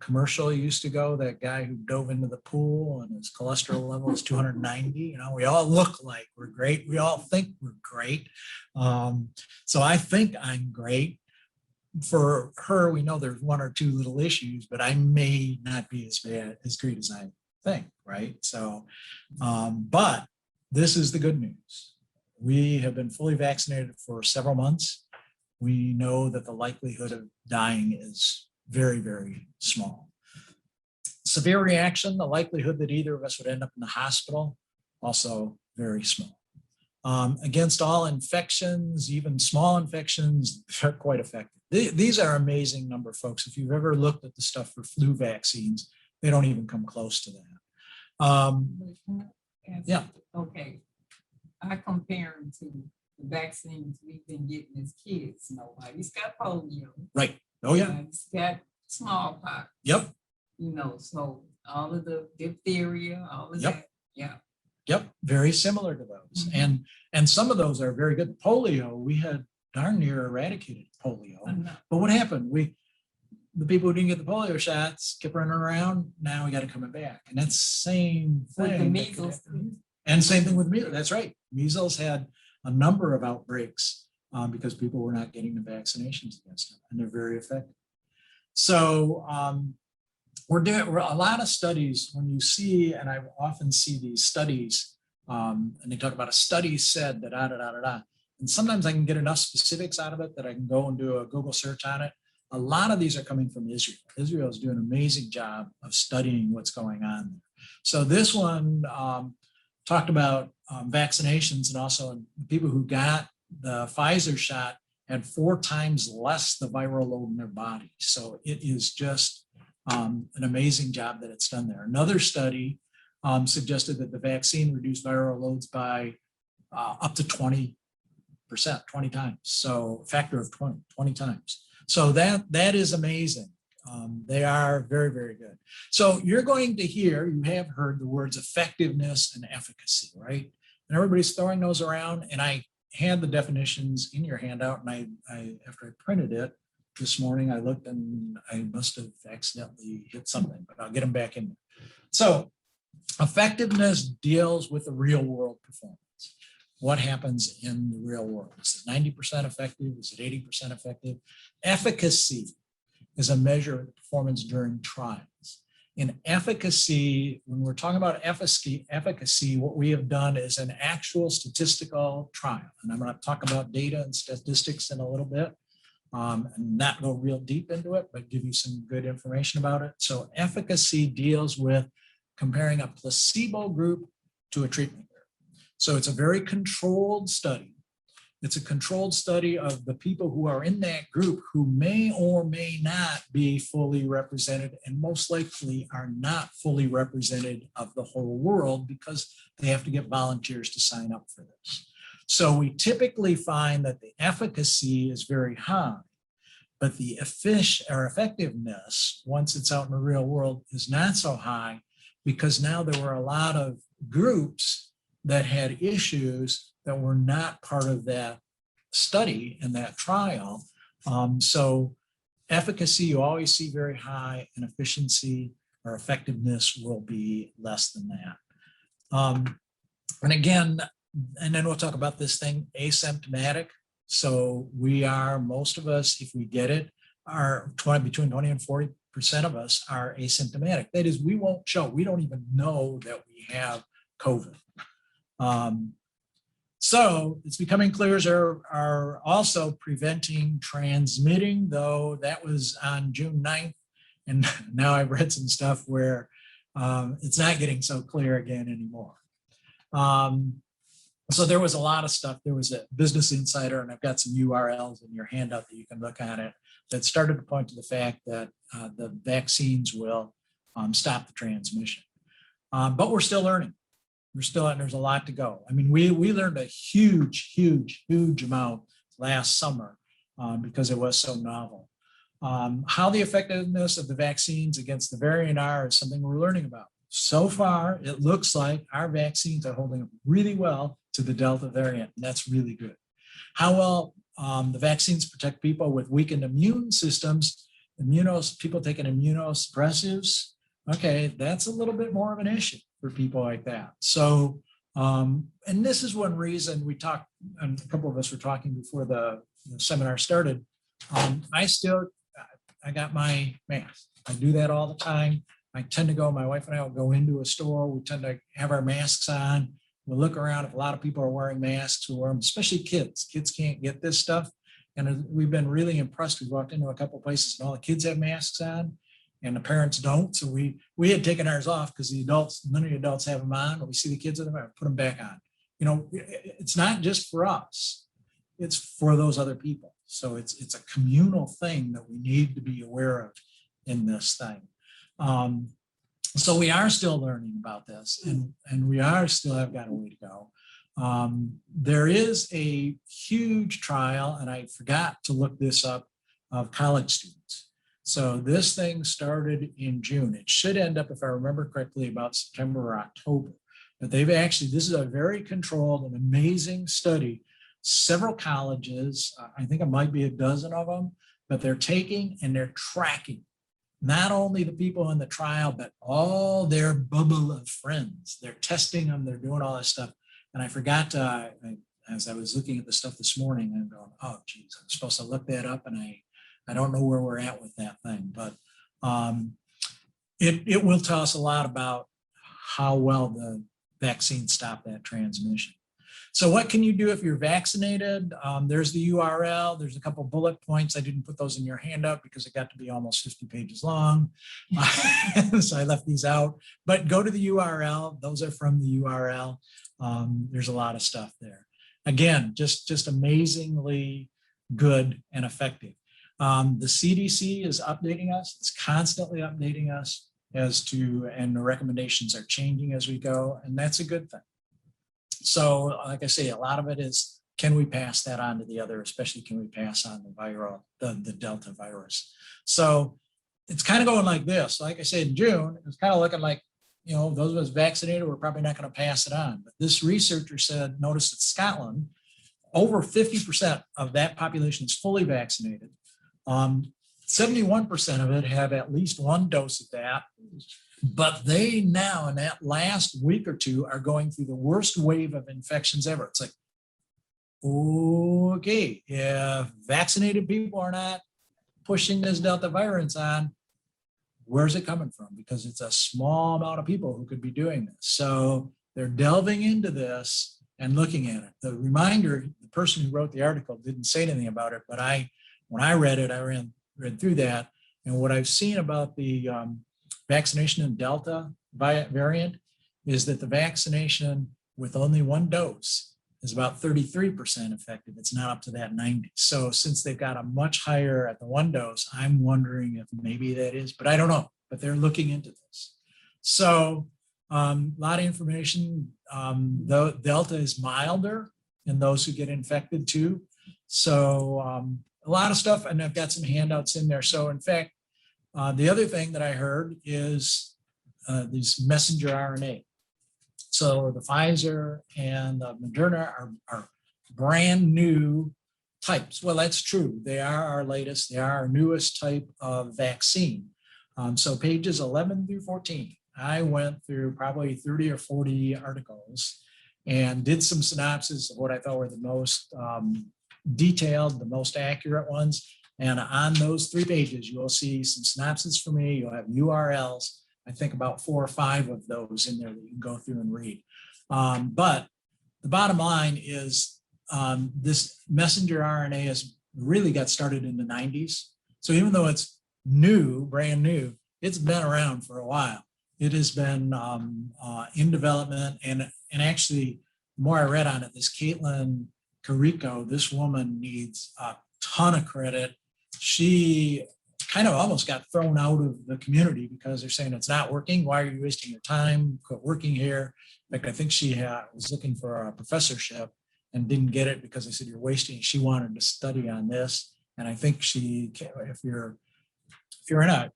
Speaker 2: commercial used to go? That guy who dove into the pool and his cholesterol level is 290. We all look like we're great. We all think we're great. So I think I'm great. For her, we know there's one or two little issues, but I may not be as great as I think, right? So, but this is the good news. We have been fully vaccinated for several months. We know that the likelihood of dying is very, very small. Severe reaction, the likelihood that either of us would end up in the hospital, also very small. Against all infections, even small infections, they're quite effective. These are amazing number, folks. If you've ever looked at the stuff for flu vaccines, they don't even come close to that. Yeah.
Speaker 3: Okay. I compare them to the vaccines we've been getting as kids. Nobody's got polio.
Speaker 2: Right. Oh, yeah.
Speaker 3: Nobody's got smallpox.
Speaker 2: Yep.
Speaker 3: So all of the diphtheria, all of that. Yeah.
Speaker 2: Yep, very similar to those. Mm-hmm. And some of those are very good. Polio, we had darn near eradicated polio. But what happened? The people who didn't get the polio shots kept running around. Now we got it coming back. And that's same thing.
Speaker 3: With the measles.
Speaker 2: And same thing with measles. That's right. Measles had a number of outbreaks because people were not getting the vaccinations against them. And they're very effective. So we're doing a lot of studies. When you see, and I often see these studies, and they talk about a study said that da da da da da. And sometimes I can get enough specifics out of it that I can go and do a Google search on it. A lot of these are coming from Israel. Israel is doing an amazing job of studying what's going on there. So this one talked about vaccinations, and also people who got the Pfizer shot had 4 times less the viral load in their body. So it is just an amazing job that it's done there. Another study suggested that the vaccine reduced viral loads by up to 20%, 20 times. So a factor of 20 times. So that is amazing. They are very, very good. So you're going to hear, you have heard the words effectiveness and efficacy, right? And everybody's throwing those around, and I had the definitions in your handout, and I after I printed it this morning, I looked and I must have accidentally hit something, but I'll get them back in there. So effectiveness deals with the real world performance. What happens in the real world? Is it 90% effective? Is it 80% effective? Efficacy is a measure of performance during trials. In efficacy, when we're talking about efficacy, what we have done is an actual statistical trial. And I'm going to talk about data and statistics in a little bit, and not go real deep into it, but give you some good information about it. So efficacy deals with comparing a placebo group to a treatment group. So it's a very controlled study. It's a controlled study of the people who are in that group who may or may not be fully represented, and most likely are not fully represented of the whole world, because they have to get volunteers to sign up for this. So we typically find that the efficacy is very high, but the effectiveness, once it's out in the real world, is not so high, because now there were a lot of groups that had issues that were not part of that study and that trial. So efficacy, you always see very high, and efficiency or effectiveness will be less than that. And again, and then we'll talk about this thing, asymptomatic. So we are, most of us, if we get it, are between 20 and 40% of us are asymptomatic. That is, we won't show, we don't even know that we have COVID. So it's becoming clear as are also preventing transmitting, though that was on June 9th. And now I've read some stuff where it's not getting so clear again anymore. So there was a lot of stuff. There was a Business Insider, and I've got some URLs in your handout that you can look at it, that started to point to the fact that the vaccines will stop the transmission. But we're still learning. There's a lot to go. I mean, we learned a huge amount last summer because it was so novel. How the effectiveness of the vaccines against the variant are is something we're learning about. So far, it looks like our vaccines are holding up really well to the Delta variant, and that's really good. How well the vaccines protect people with weakened immune systems, people taking immunosuppressives, okay, that's a little bit more of an issue for people like that. So, and this is one reason we talked, and a couple of us were talking before the seminar started. I got my mask. I do that all the time. I tend to go, my wife and I will go into a store. We tend to have our masks on. We'll look around. If a lot of people are wearing masks, we'll wear them, especially kids. Kids can't get this stuff. And we've been really impressed. We walked into a couple of places and all the kids have masks on and the parents don't. So we had taken ours off because none of the adults have them on. But we see the kids with them, put them back on. You know, it's not just for us. It's for those other people. So it's a communal thing that we need to be aware of in this thing. So we are still learning about this, and we are still have got a way to go. There is a huge trial, and I forgot to look this up, of college students. So this thing started in June. It should end up, if I remember correctly, about September or October. But this is a very controlled and amazing study. Several colleges, I think it might be a dozen of them, but they're taking and they're tracking not only the people in the trial, but all their bubble of friends. They're testing them, they're doing all this stuff. And I forgot to, as I was looking at the stuff this morning, I'm going, oh geez, I'm supposed to look that up. And I don't know where we're at with that thing, but it will tell us a lot about how well the vaccine stopped that transmission. So what can you do if you're vaccinated? There's the URL. There's a couple bullet points. I didn't put those in your handout because it got to be almost 50 pages long. So I left these out, but go to the URL. Those are from the URL. There's a lot of stuff there. Again, just amazingly good and effective. The CDC is updating us. It's constantly updating us as to, and the recommendations are changing as we go, and that's a good thing. So like I say, a lot of it is, can we pass that on to the other, especially can we pass on the viral, the Delta virus? So it's kind of going like this. Like I said, in June, it was kind of looking like, you know, those of us vaccinated, we're probably not going to pass it on. But this researcher said, notice that Scotland, over 50% of that population is fully vaccinated. 71% of it have at least one dose of that. But they now, in that last week or two, are going through the worst wave of infections ever. It's like, okay, if vaccinated people are not pushing this Delta virus on, where's it coming from? Because it's a small amount of people who could be doing this. So they're delving into this and looking at it. The reminder, the person who wrote the article didn't say anything about it, but when I read it, I read through that. And what I've seen about the vaccination in Delta variant is that the vaccination with only one dose is about 33% effective. It's not up to that 90. So since they've got a much higher at the one dose, I'm wondering if maybe that is, but I don't know, but they're looking into this. So a lot of information, though Delta is milder in those who get infected too. So a lot of stuff, and I've got some handouts in there. So in fact, the other thing that I heard is these messenger RNA. So the Pfizer and the Moderna are brand new types. Well, that's true. They are our latest. They are our newest type of vaccine. So pages 11 through 14, I went through probably 30 or 40 articles and did some synopsis of what I thought were the most detailed, the most accurate ones. And on those 3 pages, you will see some synopsis for me. You'll have URLs. I think about 4 or 5 of those in there that you can go through and read. But the bottom line is this messenger RNA has really got started in the 90s. So even though it's new, brand new, it's been around for a while. It has been in development. And actually, the more I read on it, this Caitlin Carrico, this woman needs a ton of credit. She kind of almost got thrown out of the community because they're saying it's not working. Why are you wasting your time? Quit working here. In fact, I think she was looking for a professorship and didn't get it because they said you're wasting. She wanted to study on this. And I think if you're in a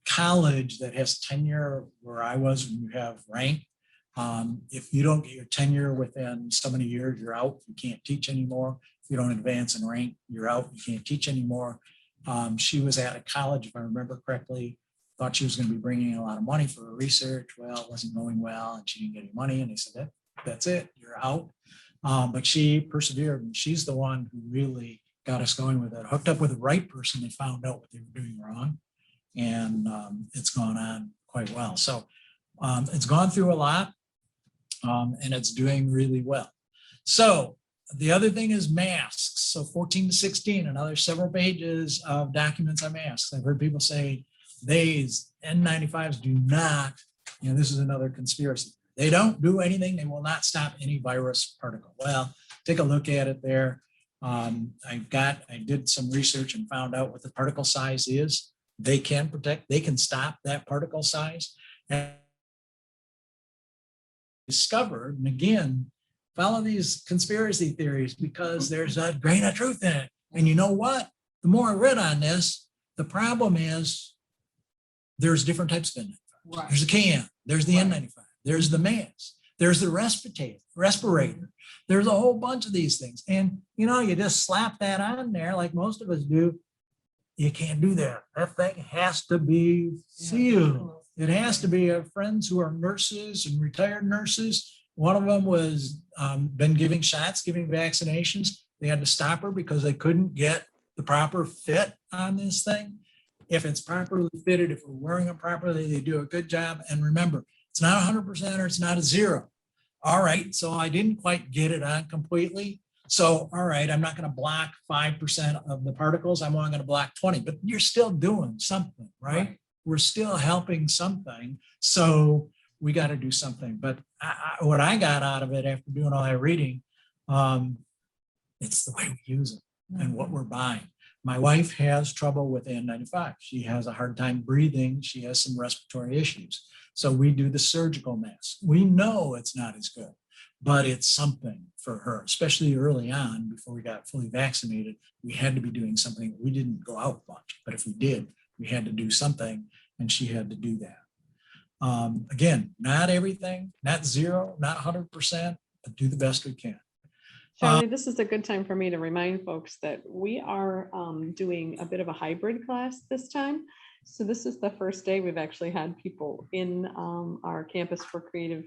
Speaker 2: college that has tenure where I was when you have rank, if you don't get your tenure within so many years, you're out. You can't teach anymore. If you don't advance in rank, you're out. You can't teach anymore. She was at a college, if I remember correctly, thought she was going to be bringing in a lot of money for her research. Well, it wasn't going well, and she didn't get any money. And they said, that's it, you're out. But she persevered, and she's the one who really got us going with it. Hooked up with the right person, they found out what they were doing wrong, and it's gone on quite well. So it's gone through a lot, and it's doing really well. So the other thing is masks. So 14 to 16, another several pages of documents on masks. I've heard people say these N95s do not, this is another conspiracy. They don't do anything. They will not stop any virus particle. Well, take a look at it there. I did some research and found out what the particle size is. They can protect, they can stop that particle size. And discovered, and again, follow these conspiracy theories because there's a grain of truth in it. And you know what? The more I read on this, the problem is there's different types of N95. Right. There's a can, there's the N95, there's the mask, there's the respirator. There's a whole bunch of these things. And you just slap that on there like most of us do. You can't do that. That thing has to be sealed. It has to be. Friends who are nurses and retired nurses. One of them was been giving shots, giving vaccinations. They had to stop her because they couldn't get the proper fit on this thing. If it's properly fitted, if we're wearing them properly, they do a good job. And remember, it's not 100% or it's not a 0. All right, so I didn't quite get it on completely. So, all right, I'm not going to block 5% of the particles. I'm only going to block 20, but you're still doing something, right? We're still helping something. So we got to do something. But what I got out of it after doing all that reading, it's the way we use it and what we're buying. My wife has trouble with N95. She has a hard time breathing. She has some respiratory issues. So we do the surgical mask. We know it's not as good, but it's something for her, especially early on before we got fully vaccinated. We had to be doing something. We didn't go out much, but if we did, we had to do something, and she had to do that. Again, not everything, not 0, not 100%, but do the best we can.
Speaker 1: Charlie, this is a good time for me to remind folks that we are doing a bit of a hybrid class this time. So this is the first day we've actually had people in our Campus for Creative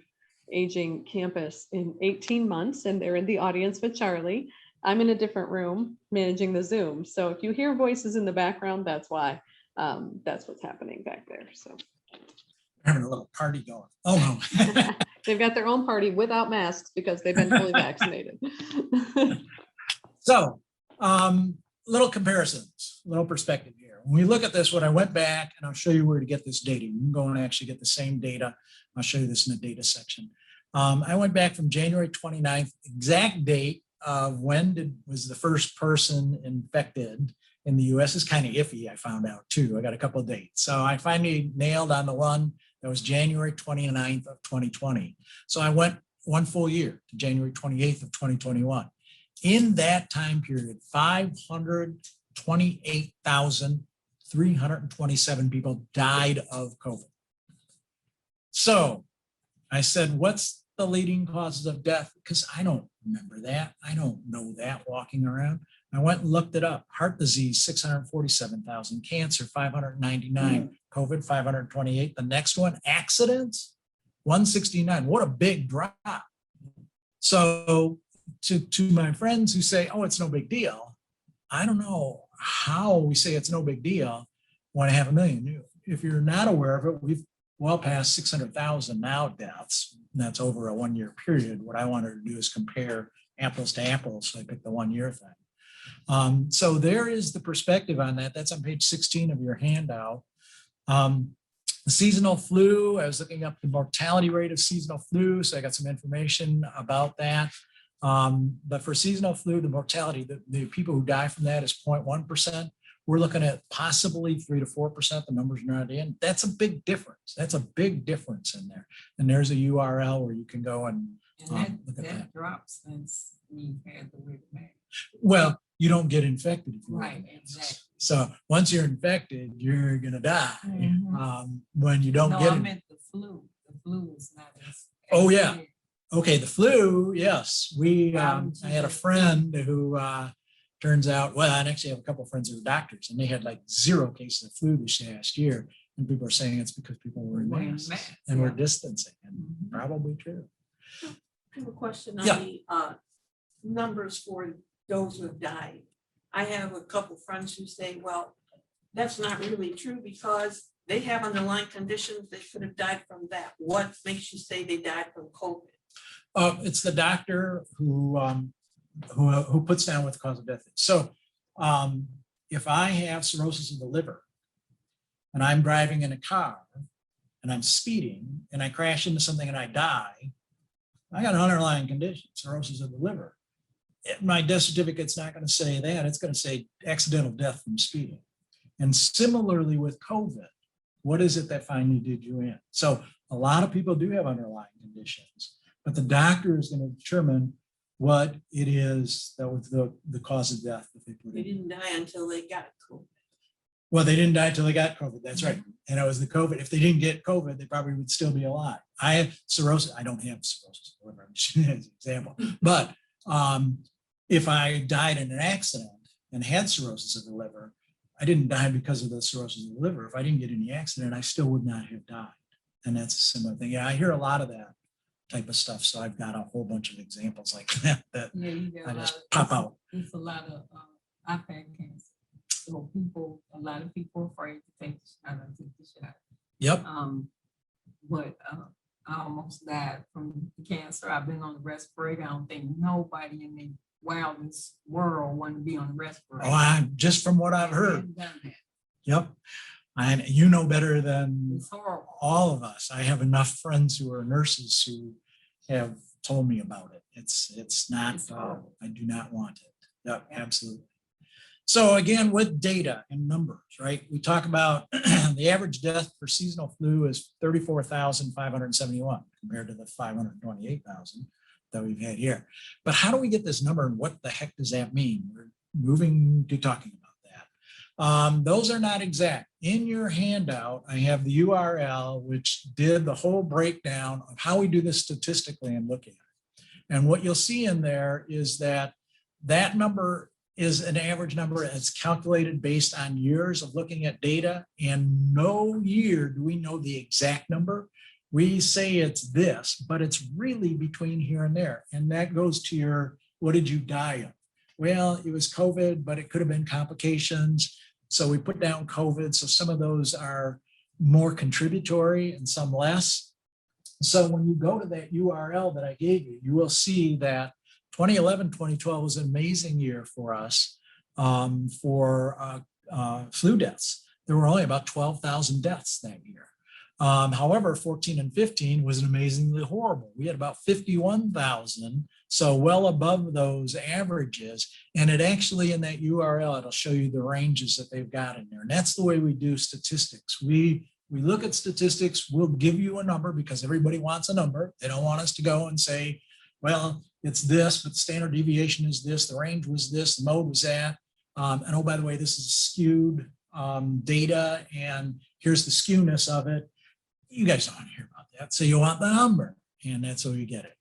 Speaker 1: Aging campus in 18 months, and they're in the audience with Charlie. I'm in a different room managing the Zoom. So if you hear voices in the background, that's why. That's what's happening back there. So
Speaker 2: Having a little party going. Oh no.
Speaker 1: they've got their own party without masks because they've been fully vaccinated.
Speaker 2: So, little comparisons, little perspective here. When we look at this, when I went back, and I'll show you where to get this data. You can go and actually get the same data. I'll show you this in the data section. I went back from January 29th, exact date of when was the first person infected in the US is kind of iffy, I found out too. I got a couple of dates. So I finally nailed on the one that was January 29th of 2020. So I went one full year to January 28th of 2021. In that time period, 528,327 people died of COVID. So I said, what's the leading causes of death? Because I don't remember that. I don't know that walking around. I went and looked it up. Heart disease, 647,000. Cancer, 599. COVID, 528. The next one, accidents, 169. What a big drop. So to my friends who say, oh, it's no big deal, I don't know how we say it's no big deal when I have 1 million. If you're not aware of it, we've well past 600,000 now deaths. And that's over a 1 year period. What I wanted to do is compare apples to apples. So I picked the 1 year thing. So there is the perspective on that. That's on page 16 of your handout. The seasonal flu, I was looking up the mortality rate of seasonal flu. So I got some information about that. But for seasonal flu, the mortality, the people who die from that is 0.1%. We're looking at possibly 3 to 4%. The numbers are not in. That's a big difference. That's a big difference in there. And there's a URL where you can go and look at that.
Speaker 3: Drops since we had the wear the mask.
Speaker 2: Well, you don't get infected if you wear
Speaker 3: Right,
Speaker 2: the mask.
Speaker 3: exactly.
Speaker 2: So once you're infected, you're gonna die. When you don't
Speaker 3: No,
Speaker 2: get
Speaker 3: I
Speaker 2: it.
Speaker 3: meant the flu. The flu is not as.
Speaker 2: Oh, yeah. Okay, the flu, yes. I
Speaker 3: Allergies.
Speaker 2: had a friend who turns out, well, I actually have a couple of friends who are doctors, and they had like 0 cases of flu this last year. And people are saying it's because people were wearing masks and were distancing, and probably true.
Speaker 4: I have a question on
Speaker 2: Yeah.
Speaker 4: the numbers for those who have died. I have a couple friends who say, well, that's not really true because they have underlying conditions. They could have died from that. What makes you say they died from COVID?
Speaker 2: It's the doctor who puts down what the cause of death is. So if I have cirrhosis of the liver and I'm driving in a car and I'm speeding and I crash into something and I die, I got an underlying condition, cirrhosis of the liver. My death certificate's not going to say that. It's going to say accidental death from speeding. And similarly with COVID, what is it that finally did you in? So a lot of people do have underlying conditions, but the doctor is going to determine what it is that was the cause of death that they put
Speaker 4: They
Speaker 2: in.
Speaker 4: didn't die until they got COVID.
Speaker 2: Well, they didn't die until they got COVID. That's right. And it was the COVID. If they didn't get COVID, they probably would still be alive. I have cirrhosis. I don't have cirrhosis of the liver, I'm just as an example. But if I died in an accident and had cirrhosis of the liver, I didn't die because of the cirrhosis of the liver. If I didn't get in the accident, I still would not have died. And that's a similar thing. Yeah, I hear a lot of that type of stuff. So I've got a whole bunch of examples like that
Speaker 3: Yeah, you got
Speaker 2: I
Speaker 3: a lot
Speaker 2: just
Speaker 3: of,
Speaker 2: pop out.
Speaker 3: it's a lot of iPad cancer. lot of people are afraid to take the shot. I took the shot.
Speaker 2: Yep.
Speaker 3: But I almost died from the cancer. I've been on the respirator. I don't think nobody in the wildest world wanted to be on the respirator.
Speaker 2: Oh, just from what I've heard.
Speaker 3: Done that.
Speaker 2: Yep. And you know better than
Speaker 3: It's horrible.
Speaker 2: all of us. I have enough friends who are nurses who have told me about it. It's not,
Speaker 3: It's horrible.
Speaker 2: I do not want it. Yep, absolutely. So again, with data and numbers, right? We talk about the average death for seasonal flu is 34,571 compared to the 528,000 that we've had here. But how do we get this number and what the heck does that mean? We're moving to talking about that. Those are not exact. In your handout, I have the URL, which did the whole breakdown of how we do this statistically and look at it. And what you'll see in there is that that number is an average number. It's calculated based on years of looking at data, and no year do we know the exact number. We say it's this, but it's really between here and there. And that goes to your, what did you die of? Well, it was COVID, but it could have been complications. So we put down COVID. So some of those are more contributory and some less. So when you go to that URL that I gave you, you will see that 2011, 2012 was an amazing year for us for flu deaths. There were only about 12,000 deaths that year. However, 14 and 15 was amazingly horrible. We had about 51,000, so well above those averages. And it actually, in that URL, it'll show you the ranges that they've got in there. And that's the way we do statistics. We look at statistics, we'll give you a number because everybody wants a number. They don't want us to go and say, well, it's this, but the standard deviation is this, the range was this, the mode was that. And oh, by the way, this is skewed data, and here's the skewness of it. You guys don't want to hear about that. So you want the number, and that's how you get it.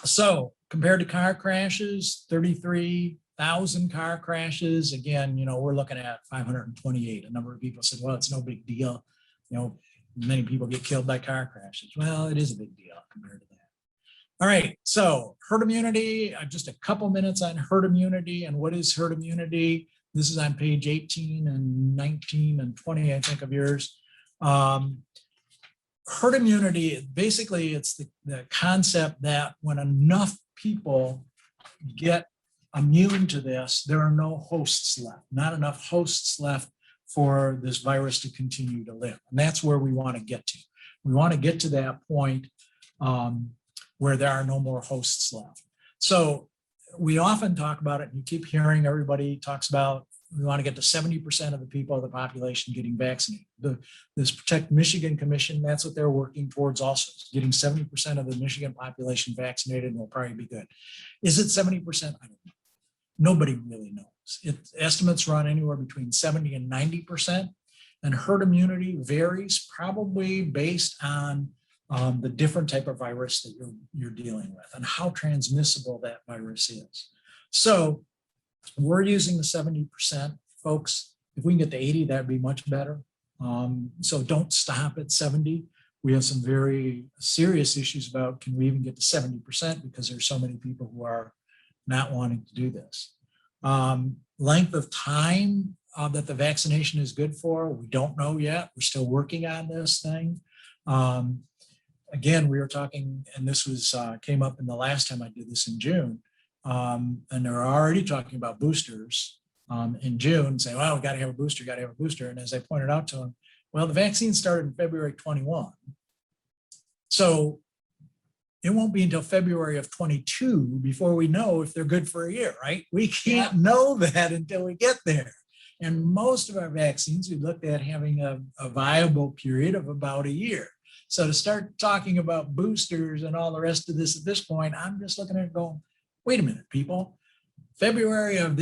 Speaker 2: So compared to car crashes, 33,000 car crashes. Again, you know, we're looking at 528. A number of people said, well, it's no big deal. You know, many people get killed by car crashes. Well, it is a big deal compared to that. All right, so herd immunity, just a couple minutes on herd immunity and what is herd immunity. This is on page 18 and 19 and 20, I think, of yours. Herd immunity, basically it's the concept that when enough people get immune to this, there are no hosts left, not enough hosts left for this virus to continue to live. And that's where we want to get to. We want to get to that point where there are no more hosts left. So we often talk about it, and you keep hearing everybody talks about, we want to get to 70% of the people of the population getting vaccinated. This Protect Michigan Commission, that's what they're working towards also, getting 70% of the Michigan population vaccinated, and will probably be good. Is it 70%? I don't know. Nobody really knows. Estimates run anywhere between 70 and 90%, and herd immunity varies probably based on the different type of virus that you're dealing with and how transmissible that virus is. So we're using the 70%, folks. If we can get to 80, that'd be much better. So don't stop at 70. We have some very serious issues about, can we even get to 70%, because there's so many people who are not wanting to do this. Length of time that the vaccination is good for, we don't know yet. We're still working on this thing. Again, we were talking, and this was came up in the last time I did this in June, and they're already talking about boosters in June, saying, well, we got to have a booster, got to have a booster. And as I pointed out to them, well, the vaccine started in February 21. So it won't be until February of 22 before we know if they're good for a year, right? We can't know that until we get there. And most of our vaccines, we looked at having a viable period of about a year. So to start talking about boosters and all the rest of this at this point, I'm just looking at it going, wait a minute, people. February of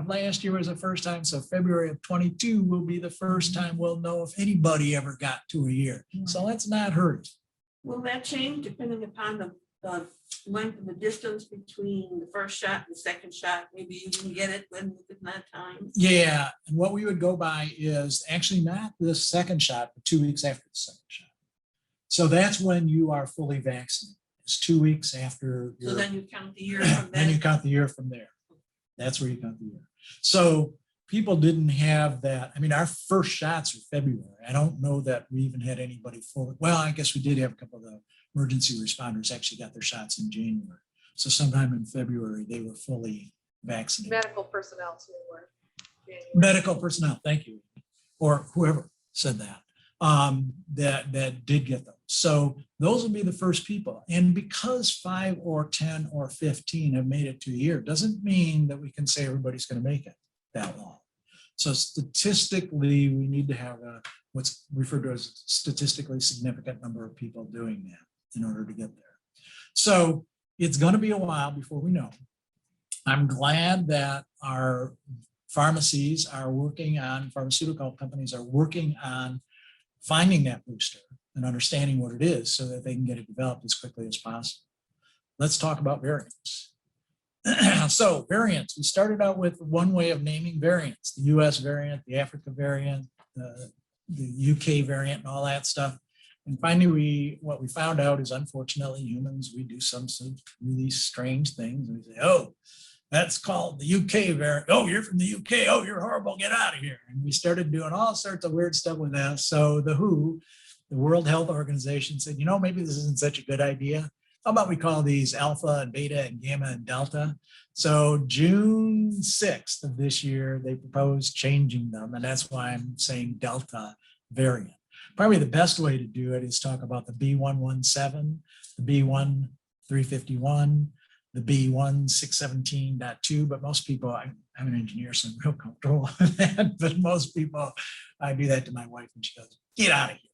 Speaker 2: last year was the first time. So February of 22 will be the first time we'll know if anybody ever got to a year. So let's not hurry.
Speaker 4: Will that change depending upon the length of the distance between the first shot and the second shot? Maybe you can get it within that time.
Speaker 2: Yeah, and what we would go by is actually not the second shot, but 2 weeks after the second shot. So that's when you are fully vaccinated. It's 2 weeks after.
Speaker 4: So then you count the year from
Speaker 2: Then
Speaker 4: there.
Speaker 2: you count the year from there. That's where you count the year. So people didn't have that. I mean, our first shots were February. I don't know that we even had anybody full. Well, I guess we did have a couple of the emergency responders actually got their shots in January. So sometime in February, they were fully vaccinated.
Speaker 1: Medical personnel too were.
Speaker 2: Medical personnel, thank you. Or whoever said that, that did get them. So those will be the first people. And because 5 or 10 or 15 have made it to a year, doesn't mean that we can say everybody's going to make it that long. So statistically, we need to have what's referred to as statistically significant number of people doing that in order to get there. So it's going to be a while before we know. I'm glad that our pharmacies are working on, pharmaceutical companies are working on finding that booster and understanding what it is so that they can get it developed as quickly as possible. Let's talk about variants. So variants, we started out with one way of naming variants, the US variant, the Africa variant, the UK variant and all that stuff. And finally, what we found out is unfortunately humans, we do some really strange things. And we say, oh, that's called the UK variant. Oh, you're from the UK. Oh, you're horrible. Get out of here. And we started doing all sorts of weird stuff with that. So the WHO, the World Health Organization said, you know, maybe this isn't such a good idea. How about we call these alpha and beta and gamma and delta? So June 6th of this year, they proposed changing them. And that's why I'm saying delta variant. Probably the best way to do it is talk about the B117, the B1351, the B1617.2, but most people, I'm an engineer, so I'm real comfortable with that, but most people, I do that to my wife and she goes, get out of here.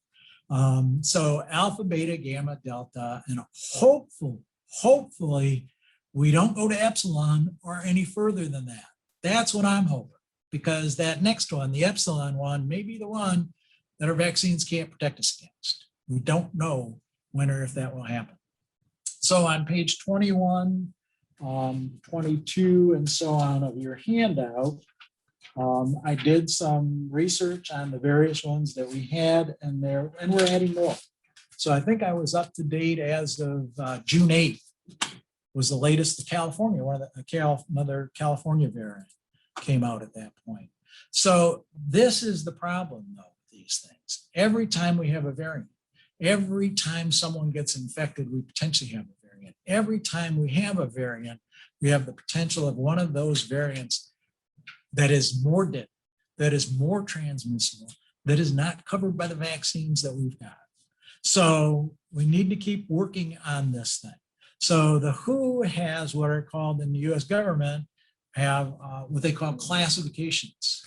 Speaker 2: So alpha, beta, gamma, delta, and hopefully we don't go to epsilon or any further than that. That's what I'm hoping, because that next one, the epsilon one, may be the one that our vaccines can't protect us against. We don't know when or if that will happen. So on page 21, 22, and so on of your handout, I did some research on the various ones that we had, and we're adding more. So I think I was up to date as of June 8th was the latest. The California, another California variant came out at that point. So this is the problem though with these things. Every time we have a variant, every time someone gets infected, we potentially have a variant. Every time we have a variant, we have the potential of one of those variants that is more deadly, that is more transmissible, that is not covered by the vaccines that we've got. So we need to keep working on this thing. So the WHO has what are called in the US government, have what they call classifications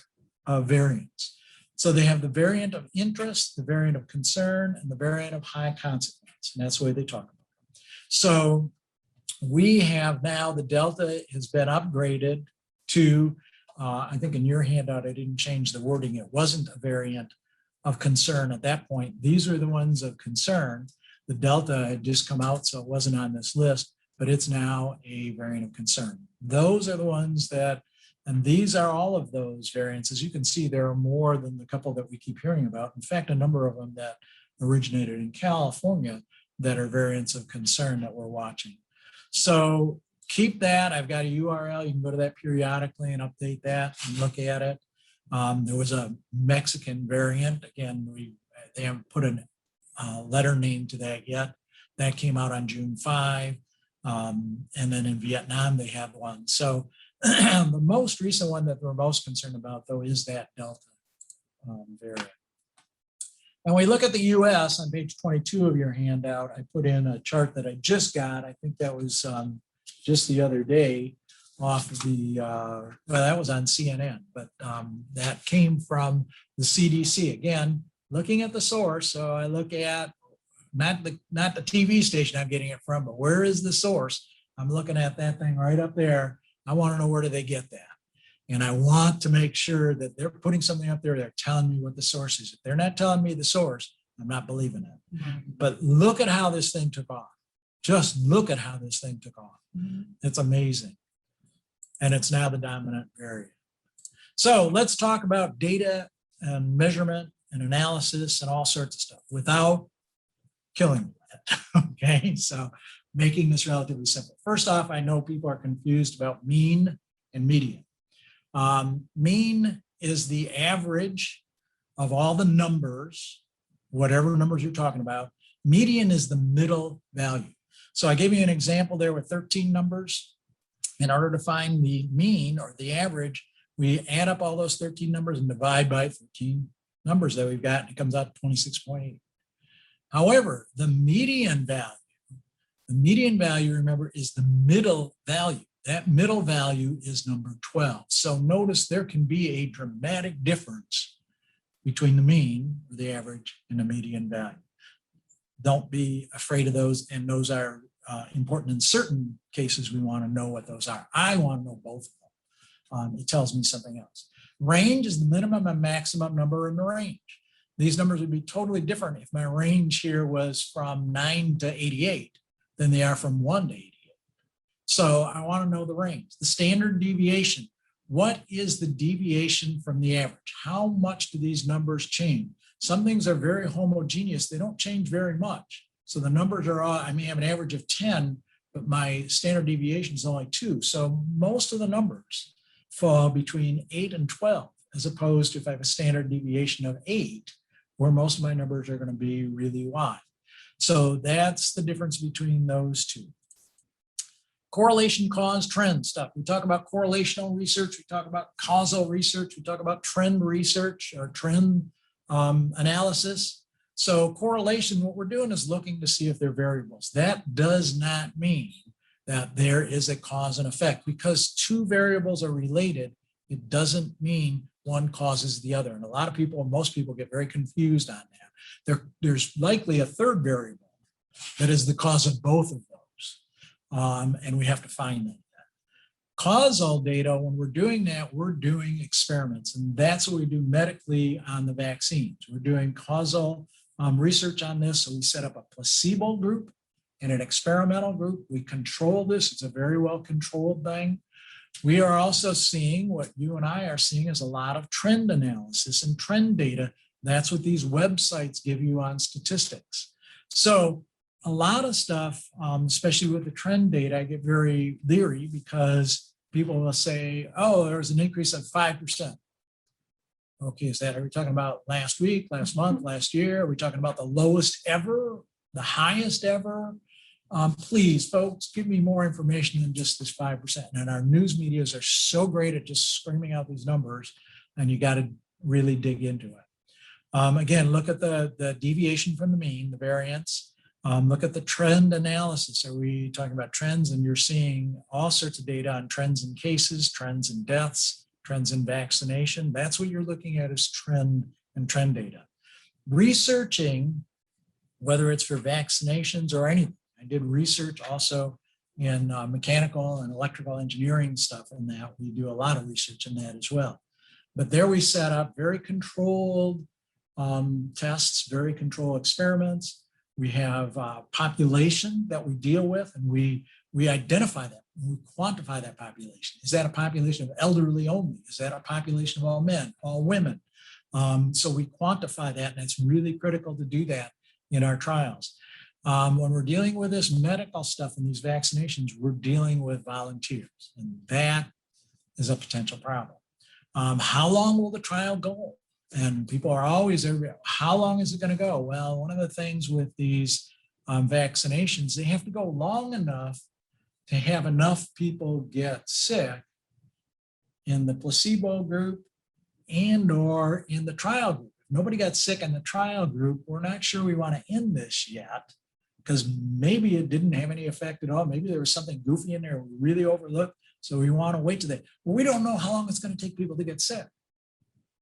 Speaker 2: of variants. So they have the variant of interest, the variant of concern, and the variant of high consequence. And that's the way they talk about it. So we have now, the Delta has been upgraded to, I think in your handout, I didn't change the wording. It wasn't a variant of concern at that point. These are the ones of concern. The Delta had just come out, so it wasn't on this list, but it's now a variant of concern. Those are the ones that, and these are all of those variants. As you can see, there are more than the couple that we keep hearing about. In fact, a number of them that originated in California that are variants of concern that we're watching. So keep that. I've got a URL. You can go to that periodically and update that and look at it. There was a Mexican variant. Again, they haven't put a letter name to that yet. That came out on June 5. And then in Vietnam, they have one. So the most recent one that we're most concerned about, though, is that Delta variant. And we look at the US on page 22 of your handout. I put in a chart that I just got. I think that was just the other day off of the, well, that was on CNN, but that came from the CDC. Again, looking at the source. So I look at not the TV station I'm getting it from, but where is the source? I'm looking at that thing right up there. I want to know, where do they get that? And I want to make sure that they're putting something up there. They're telling me what the source is. If they're not telling me the source, I'm not believing it.
Speaker 3: Mm-hmm.
Speaker 2: But look at how this thing took off. Just look at how this thing took off.
Speaker 3: Mm-hmm.
Speaker 2: It's amazing. And it's now the dominant variant. So let's talk about data and measurement and analysis and all sorts of stuff without killing it. Okay, so making this relatively simple. First off, I know people are confused about mean and median. Mean is the average of all the numbers, whatever numbers you're talking about. Median is the middle value. So I gave you an example there with 13 numbers. In order to find the mean or the average, we add up all those 13 numbers and divide by 13 numbers that we've got, and it comes out to 26.8. However, the median value, remember, is the middle value. That middle value is number 12. So notice there can be a dramatic difference between the mean, or the average, and the median value. Don't be afraid of those, and those are important in certain cases. We want to know what those are. I want to know both of them. It tells me something else. Range is the minimum and maximum number in the range. These numbers would be totally different if my range here was from 9 to 88 than they are from 1 to 88. So I want to know the range. The standard deviation. What is the deviation from the average? How much do these numbers change? Some things are very homogeneous. They don't change very much. So the numbers are all, I may have an average of 10, but my standard deviation is only 2. So most of the numbers fall between 8 and 12, as opposed to if I have a standard deviation of 8, where most of my numbers are going to be really wide. So that's the difference between those two. Correlation, cause, trend stuff. We talk about correlational research. We talk about causal research. We talk about trend research or trend analysis. So correlation, what we're doing is looking to see if they're variables. That does not mean that there is a cause and effect. Because two variables are related, it doesn't mean one causes the other. And a lot of people, most people get very confused on that. There's likely a third variable that is the cause of both of those. And we have to find that. Causal data, when we're doing that, we're doing experiments. And that's what we do medically on the vaccines. We're doing causal research on this. So we set up a placebo group and an experimental group. We control this. It's a very well controlled thing. We are also seeing what you and I are seeing is a lot of trend analysis and trend data. That's what these websites give you on statistics. So a lot of stuff, especially with the trend data, I get very leery because people will say, oh, there was an increase of 5%. Okay, are we talking about last week, last month, last year? Are we talking about the lowest ever, the highest ever? Please, folks, give me more information than just this 5%. And our news medias are so great at just screaming out these numbers, and you got to really dig into it. Again, look at the deviation from the mean, the variance. Look at the trend analysis. Are we talking about trends? And you're seeing all sorts of data on trends in cases, trends in deaths, trends in vaccination. That's what you're looking at is trend and trend data. Researching, whether it's for vaccinations or anything. I did research also in mechanical and electrical engineering stuff in that. We do a lot of research in that as well. But there we set up very controlled tests, very controlled experiments. We have population that we deal with, and we identify that. We quantify that population. Is that a population of elderly only? Is that a population of all men, all women? So we quantify that, and it's really critical to do that in our trials. When we're dealing with this medical stuff and these vaccinations, we're dealing with volunteers, and that is a potential problem. How long will the trial go? And people are always, how long is it going to go? Well, one of the things with these vaccinations, they have to go long enough to have enough people get sick in the placebo group and or in the trial group. If nobody got sick in the trial group, we're not sure we want to end this yet, because maybe it didn't have any effect at all. Maybe there was something goofy in there we really overlooked. So we want to wait to that. Well, we don't know how long it's going to take people to get sick.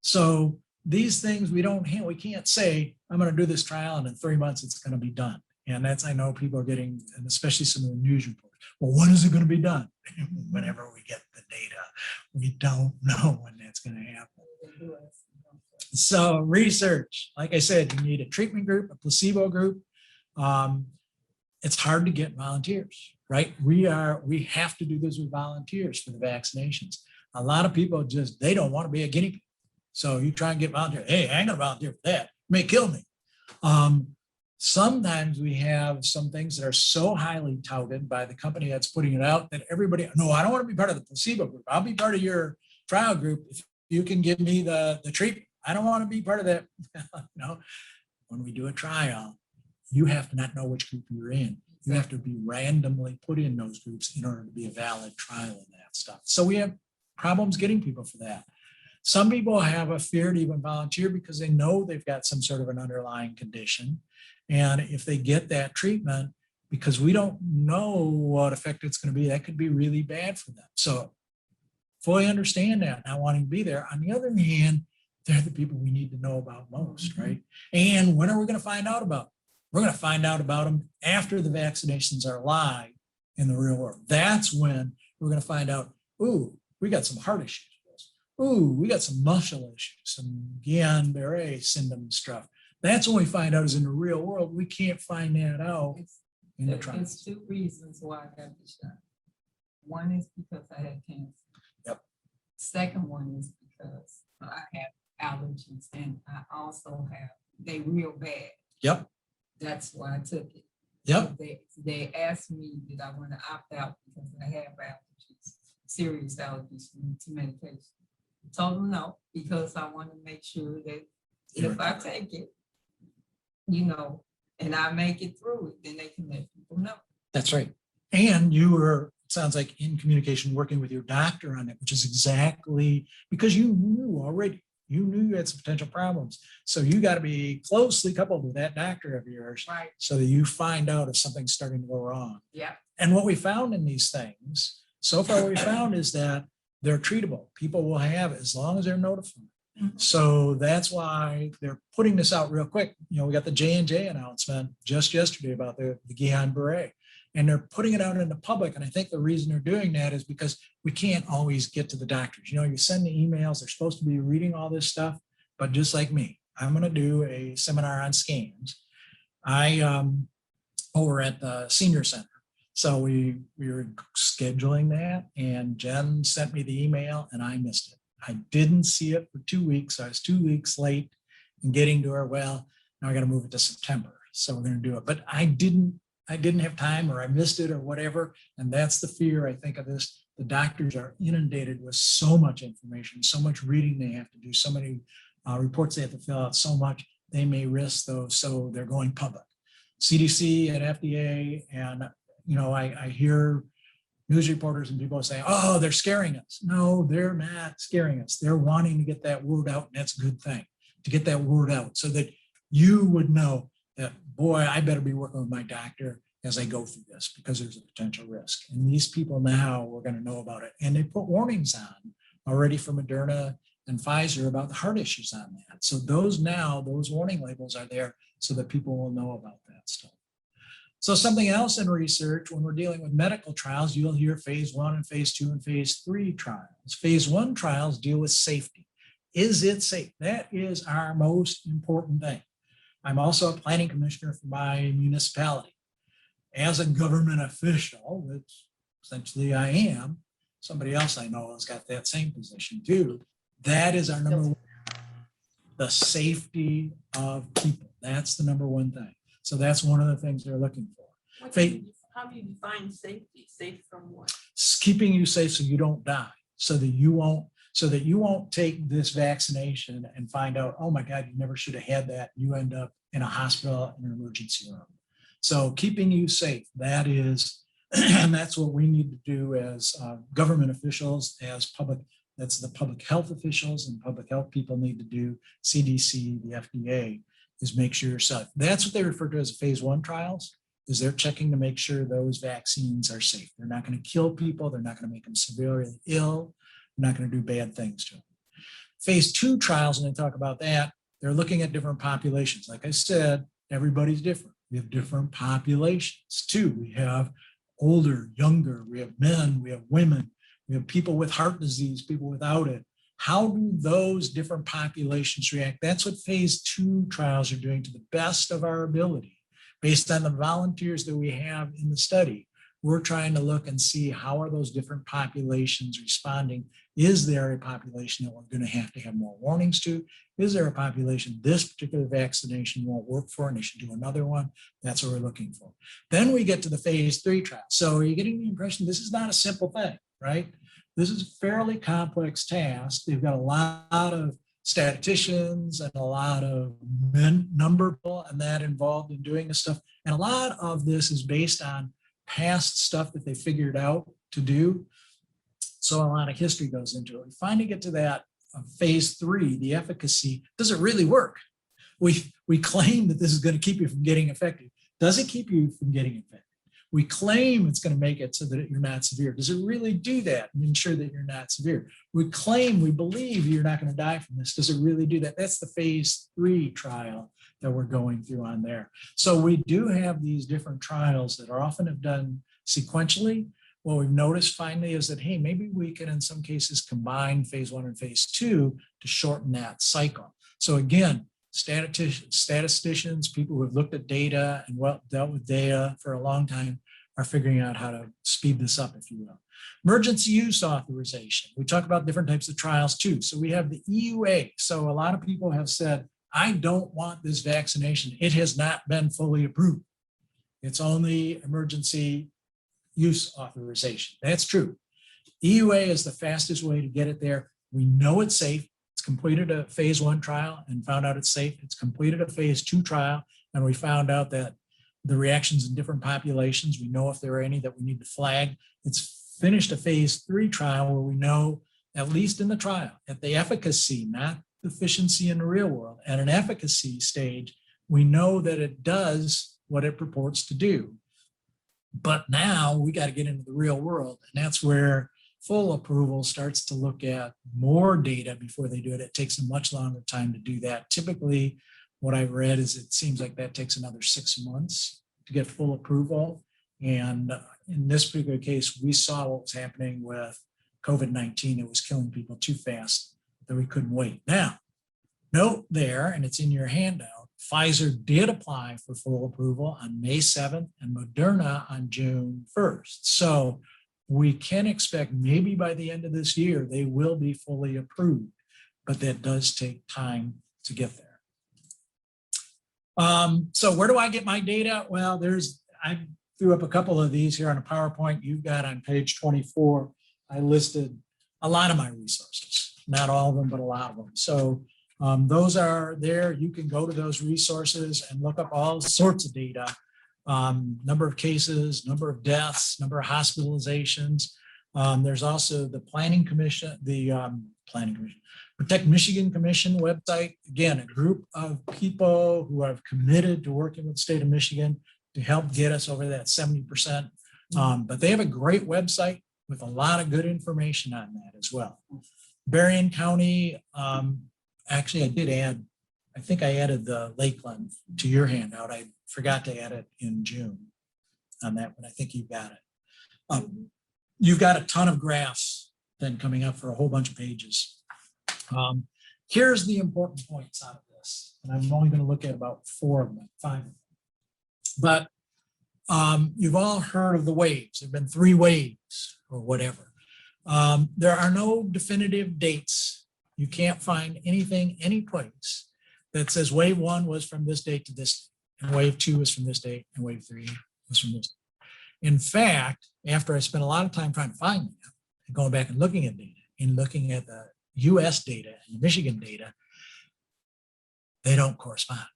Speaker 2: So these things we can't say, I'm going to do this trial and in 3 months it's going to be done. And that's, I know people are getting, and especially some of the news reports, well, when is it going to be done? Whenever we get the data, we don't know when that's going to happen. So research, like I said, you need a treatment group, a placebo group. It's hard to get volunteers, right? We have to do this with volunteers for the vaccinations. A lot of people they don't want to be a guinea pig. So you try and get volunteers. Hey, I ain't gonna volunteer for that. It may kill me. Sometimes we have some things that are so highly touted by the company that's putting it out that everybody, no, I don't want to be part of the placebo group. I'll be part of your trial group, if you can give me the treatment, I don't want to be part of that. When we do a trial, you have to not know which group you're in. You have to be randomly put in those groups in order to be a valid trial in that stuff. So we have problems getting people for that. Some people have a fear to even volunteer because they know they've got some sort of an underlying condition. And if they get that treatment, because we don't know what effect it's going to be, that could be really bad for them. So fully understand that, not wanting to be there. On the other hand, they're the people we need to know about most, right? And when are we going to find out about them? We're going to find out about them after the vaccinations are live in the real world. That's when we're going to find out, ooh, we got some heart issues. Ooh, we got some muscle issues, some Guillain-Barré syndrome stuff. That's when we find out is in the real world. We can't find that out in the trial.
Speaker 3: There's two reasons why I got the shot. One is because I had cancer.
Speaker 2: Yep.
Speaker 3: Second one is because I have allergies and I also have, they real bad.
Speaker 2: Yep.
Speaker 3: That's why I took it.
Speaker 2: Yep.
Speaker 3: They asked me, did I want to opt out because I have allergies, serious allergies to medication. I told them no, because I want to make sure that if I take it, and I make it through it, then they can let people know.
Speaker 2: That's right. And you were, sounds like, in communication working with your doctor on it, which is exactly because you knew already. You knew you had some potential problems. So you got to be closely coupled with that doctor of yours,
Speaker 3: Right.
Speaker 2: so that you find out if something's starting to go wrong.
Speaker 3: Yeah.
Speaker 2: And what we found in these things, so far what we found is that they're treatable. People will have it as long as they're notified. So that's why they're putting this out real quick. We got the J&J announcement just yesterday about the Guillain-Barré, and they're putting it out in the public. And I think the reason they're doing that is because we can't always get to the doctors. You send the emails, they're supposed to be reading all this stuff, but just like me, I'm going to do a seminar on scans. Over at the senior center. So we were scheduling that, and Jen sent me the email and I missed it. I didn't see it for 2 weeks. I was 2 weeks late in getting to her. Well, now I got to move it to September. So we're going to do it. But I didn't have time, or I missed it, or whatever. And that's the fear, I think, of this. The doctors are inundated with so much information, so much reading they have to do, so many reports they have to fill out, so much they may risk those. So they're going public. CDC and FDA, and I hear news reporters and people saying, oh, they're scaring us. No, they're not scaring us. They're wanting to get that word out, and that's a good thing, to get that word out so that you would know that, boy, I better be working with my doctor as I go through this, because there's a potential risk. And these people now are going to know about it. And they put warnings on already for Moderna and Pfizer about the heart issues on that. So those warning labels are there so that people will know about that stuff. So something else in research, when we're dealing with medical trials, you'll hear phase 1 and phase 2 and phase 3 trials. Phase 1 trials deal with safety. Is it safe? That is our most important thing. I'm also a planning commissioner for my municipality. As a government official, which essentially I am, somebody else I know has got that same position too. That is our number one, the safety of people. That's the number one thing. So that's one of the things they're looking for.
Speaker 4: How do you define safety? Safe from what?
Speaker 2: It's keeping you safe so you don't die, so that you won't take this vaccination and find out, oh my God, you never should have had that. You end up in a hospital in an emergency room. So keeping you safe, that is, and that's what we need to do as government officials, as that's the public health officials and public health people need to do. CDC, the FDA, is make sure you're safe. That's what they refer to as phase 1 trials, is they're checking to make sure those vaccines are safe. They're not going to kill people. They're not going to make them severely ill. They're not going to do bad things to them. Phase 2 trials, when they talk about that, they're looking at different populations. Like I said, everybody's different. We have different populations too. We have older, younger, we have men, we have women, we have people with heart disease, people without it. How do those different populations react? That's what phase 2 trials are doing to the best of our ability. Based on the volunteers that we have in the study, we're trying to look and see how are those different populations responding. Is there a population that we're going to have more warnings to? Is there a population this particular vaccination won't work for and they should do another one? That's what we're looking for. Then we get to the phase 3 trial. So are you getting the impression this is not a simple thing, right? This is a fairly complex task. They've got a lot of statisticians and a lot of number people and that involved in doing this stuff. And a lot of this is based on past stuff that they figured out to do. So a lot of history goes into it. We finally get to that phase 3, the efficacy. Does it really work? We claim that this is going to keep you from getting infected. Does it keep you from getting infected? We claim it's going to make it so that you're not severe. Does it really do that and ensure that you're not severe? We believe you're not going to die from this. Does it really do that? That's the phase 3 trial that we're going through on there. So we do have these different trials that are often have done sequentially. What we've noticed finally is that, hey, maybe we can in some cases combine phase 1 and phase 2 to shorten that cycle. So again, statisticians, people who have looked at data and dealt with data for a long time are figuring out how to speed this up, if you will. Emergency use authorization. We talk about different types of trials too. So we have the EUA. So a lot of people have said, I don't want this vaccination. It has not been fully approved. It's only emergency use authorization. That's true. EUA is the fastest way to get it there. We know it's safe. It's completed a phase 1 trial and found out it's safe. It's completed a phase 2 trial, and we found out that the reactions in different populations, we know if there are any that we need to flag. It's finished a phase 3 trial where we know, at least in the trial, at the efficacy, not efficiency in the real world, at an efficacy stage, we know that it does what it purports to do. But now we got to get into the real world, and that's where full approval starts to look at more data before they do it. It takes a much longer time to do that. Typically, what I've read is it seems like that takes another 6 months to get full approval. And in this particular case, we saw what was happening with COVID-19. It was killing people too fast that we couldn't wait. Now, note there, and it's in your handout, Pfizer did apply for full approval on May 7th and Moderna on June 1st. So we can expect maybe by the end of this year, they will be fully approved, but that does take time to get there. So where do I get my data? Well, I threw up a couple of these here on a PowerPoint you've got on page 24. I listed a lot of my resources, not all of them, but a lot of them. So those are there. You can go to those resources and look up all sorts of data. Number of cases, number of deaths, number of hospitalizations. There's also the Planning Commission, Protect Michigan Commission website. Again, a group of people who have committed to working with the state of Michigan to help get us over that 70%. But they have a great website with a lot of good information on that as well. Berrien County, actually I think I added the Lakeland to your handout. I forgot to add it in June on that, but I think you've got it. You've got a ton of graphs then coming up for a whole bunch of pages. Here's the important points out of this, and I'm only going to look at about 5 of them. But you've all heard of the waves. There have been 3 waves or whatever. There are no definitive dates. You can't find anything, any place that says wave 1 was from this date to this date, and wave 2 was from this date, and wave 3 was from this date. In fact, after I spent a lot of time trying to find that, and going back and looking at data, and looking at the US data and the Michigan data, they don't correspond.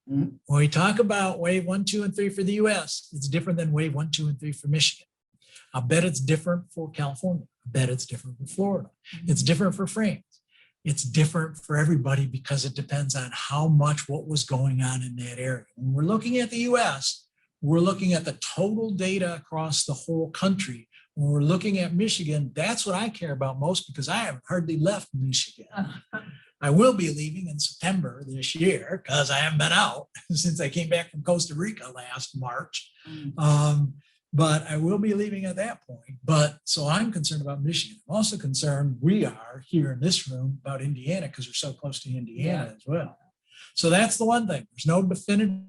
Speaker 2: When we talk about wave 1, 2, and 3 for the US, it's different than wave 1, 2, and 3 for Michigan. I'll bet it's different for California. I bet it's different for Florida. It's different for France. It's different for everybody because it depends on how much what was going on in that area. When we're looking at the US, we're looking at the total data across the whole country. When we're looking at Michigan, that's what I care about most because I have hardly left Michigan. I will be leaving in September this year because I haven't been out since I came back from Costa Rica last March. But I will be leaving at that point. But so I'm concerned about Michigan. I'm also concerned we are here in this room about Indiana because we're so close to Indiana as well. So that's the one thing. There's no definitive.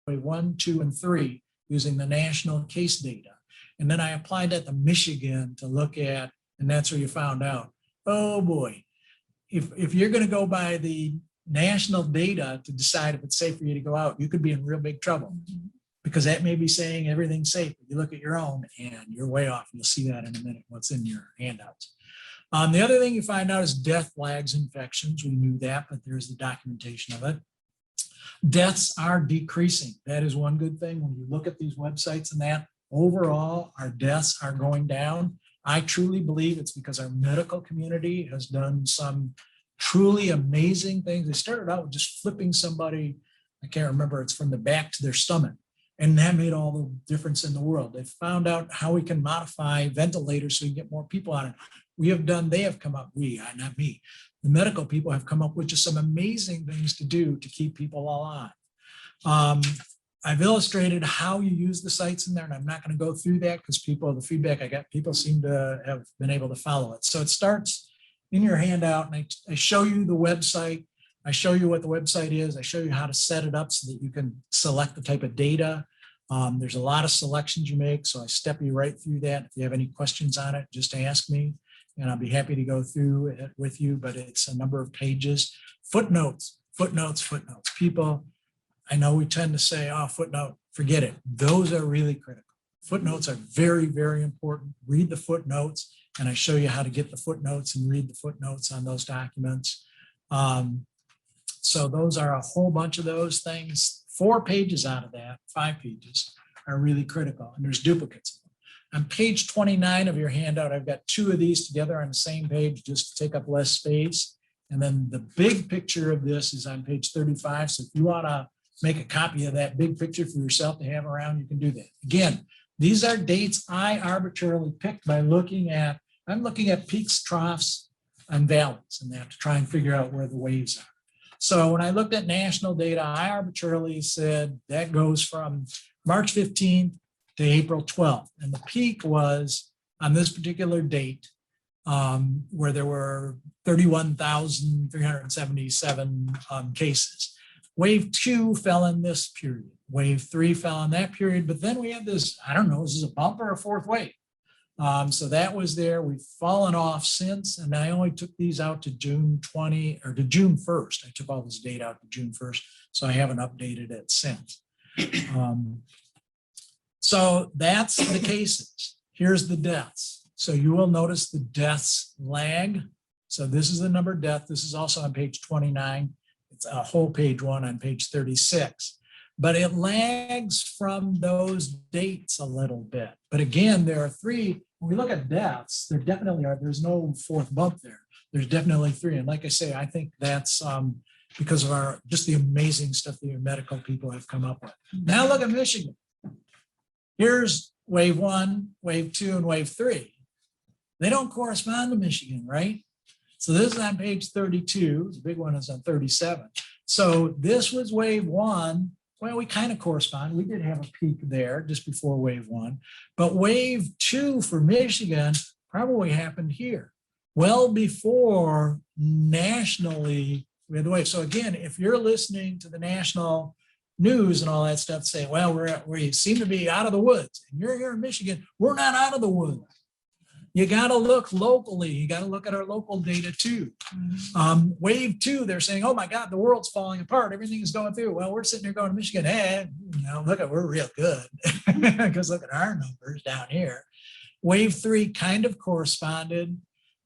Speaker 2: Wave 1, 2, and 3 using the national case data. And then I applied that to Michigan to look at, and that's where you found out, oh boy, if you're going to go by the national data to decide if it's safe for you to go out, you could be in real big trouble because that may be saying everything's safe. You look at your own and you're way off. You'll see that in a minute, what's in your handouts. The other thing you find out is death lags infections. We knew that, but there's the documentation of it. Deaths are decreasing. That is one good thing. When you look at these websites and that, overall, our deaths are going down. I truly believe it's because our medical community has done some truly amazing things. They started out with just flipping somebody, I can't remember, it's from the back to their stomach. And that made all the difference in the world. They found out how we can modify ventilators so we can get more people on it. They have come up, not me, the medical people have come up with just some amazing things to do to keep people alive. I've illustrated how you use the sites in there, and I'm not going to go through that because the feedback I got, people seem to have been able to follow it. So it starts in your handout, and I show you the website. I show you what the website is. I show you how to set it up so that you can select the type of data. There's a lot of selections you make, so I step you right through that. If you have any questions on it, just ask me, and I'll be happy to go through it with you, but it's a number of pages. Footnotes. People, I know we tend to say, oh, footnote, forget it. Those are really critical. Footnotes are very, very important. Read the footnotes, and I show you how to get the footnotes and read the footnotes on those documents. So those are a whole bunch of those things. 4 pages out of that, 5 pages are really critical, and there's duplicates of them. On page 29 of your handout, I've got 2 of these together on the same page just to take up less space. And then the big picture of this is on page 35. So if you want to make a copy of that big picture for yourself to have around, you can do that. Again, these are dates I arbitrarily picked by I'm looking at peaks, troughs, and valleys and that to try and figure out where the waves are. So when I looked at national data, I arbitrarily said that goes from March 15th to April 12th. And the peak was on this particular date where there were 31,377 cases. Wave 2 fell in this period. Wave 3 fell in that period. But then we had this, I don't know, is this a bump or a 4th wave? So that was there. We've fallen off since, and I only took these out to June 20 or to June 1st. I took all this data out to June 1st, so I haven't updated it since. So that's the cases. Here's the deaths. So you will notice the deaths lag. So this is the number of death. This is also on page 29. It's a whole page 1 on page 36. But it lags from those dates a little bit. But again, there are 3. When we look at deaths, there definitely are. There's no 4th bump there. There's definitely 3. And like I say, I think that's because of just the amazing stuff that your medical people have come up with. Now look at Michigan. Here's wave 1, wave 2, and wave 3. They don't correspond to Michigan, right? So this is on page 32. The big one is on 37. So this was wave 1. Well, we kind of correspond. We did have a peak there just before wave 1. But wave 2 for Michigan probably happened here, well before nationally we had the wave. So again, if you're listening to the national news and all that stuff, say, well, we seem to be out of the woods. And you're here in Michigan, we're not out of the woods. You got to look locally. You got to look at our local data too. Wave 2, they're saying, oh my God, the world's falling apart. Everything is going through. Well, we're sitting here going to Michigan. Hey, we're real good because look at our numbers down here. Wave 3 kind of corresponded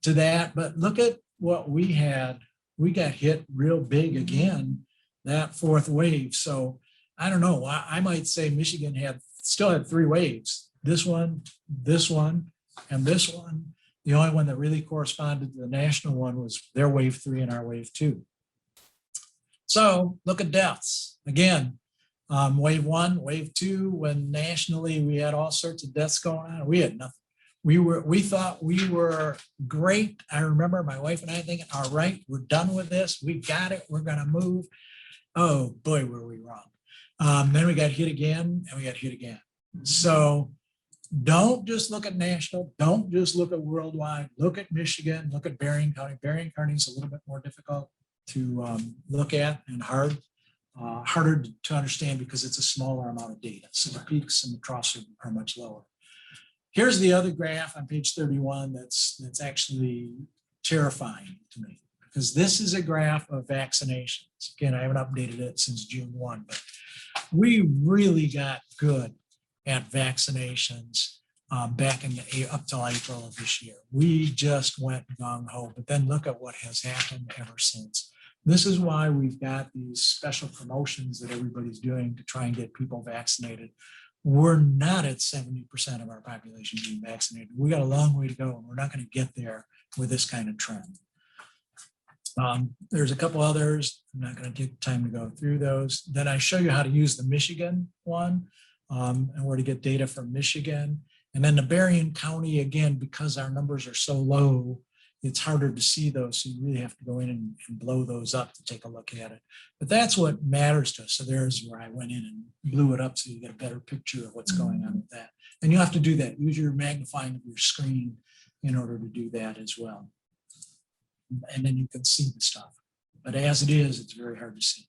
Speaker 2: to that, but look at what we had. We got hit real big again, that 4th wave. So I don't know. I might say Michigan still had 3 waves. This one, and this one. The only one that really corresponded to the national one was their wave 3 and our wave 2. So look at deaths. Again, wave 1, wave 2, when nationally we had all sorts of deaths going on, we had nothing. We thought we were great. I remember my wife and I thinking, all right, we're done with this. We got it. We're going to move. Oh boy, were we wrong. Then we got hit again and we got hit again. So don't just look at national. Don't just look at worldwide. Look at Michigan. Look at Berrien County. Berrien County is a little bit more difficult to look at and harder to understand because it's a smaller amount of data. So the peaks and the troughs are much lower. Here's the other graph on page 31 that's actually terrifying to me. because this is a graph of vaccinations. Again, I haven't updated it since June 1, but we really got good at vaccinations back in up till April of this year. We just went gung ho, but then look at what has happened ever since. This is why we've got these special promotions that everybody's doing to try and get people vaccinated. We're not at 70% of our population being vaccinated. We got a long way to go, and we're not going to get there with this kind of trend. There's a couple others. I'm not going to take time to go through those. Then I show you how to use the Michigan one and where to get data from Michigan. And then the Berrien County, again, because our numbers are so low, it's harder to see those. So you really have to go in and blow those up to take a look at it. But that's what matters to us. So there's where I went in and blew it up so you get a better picture of what's going on with that. And you have to do that. Use your magnifying of your screen in order to do that as well. And then you can see the stuff. But as it is, it's very hard to see.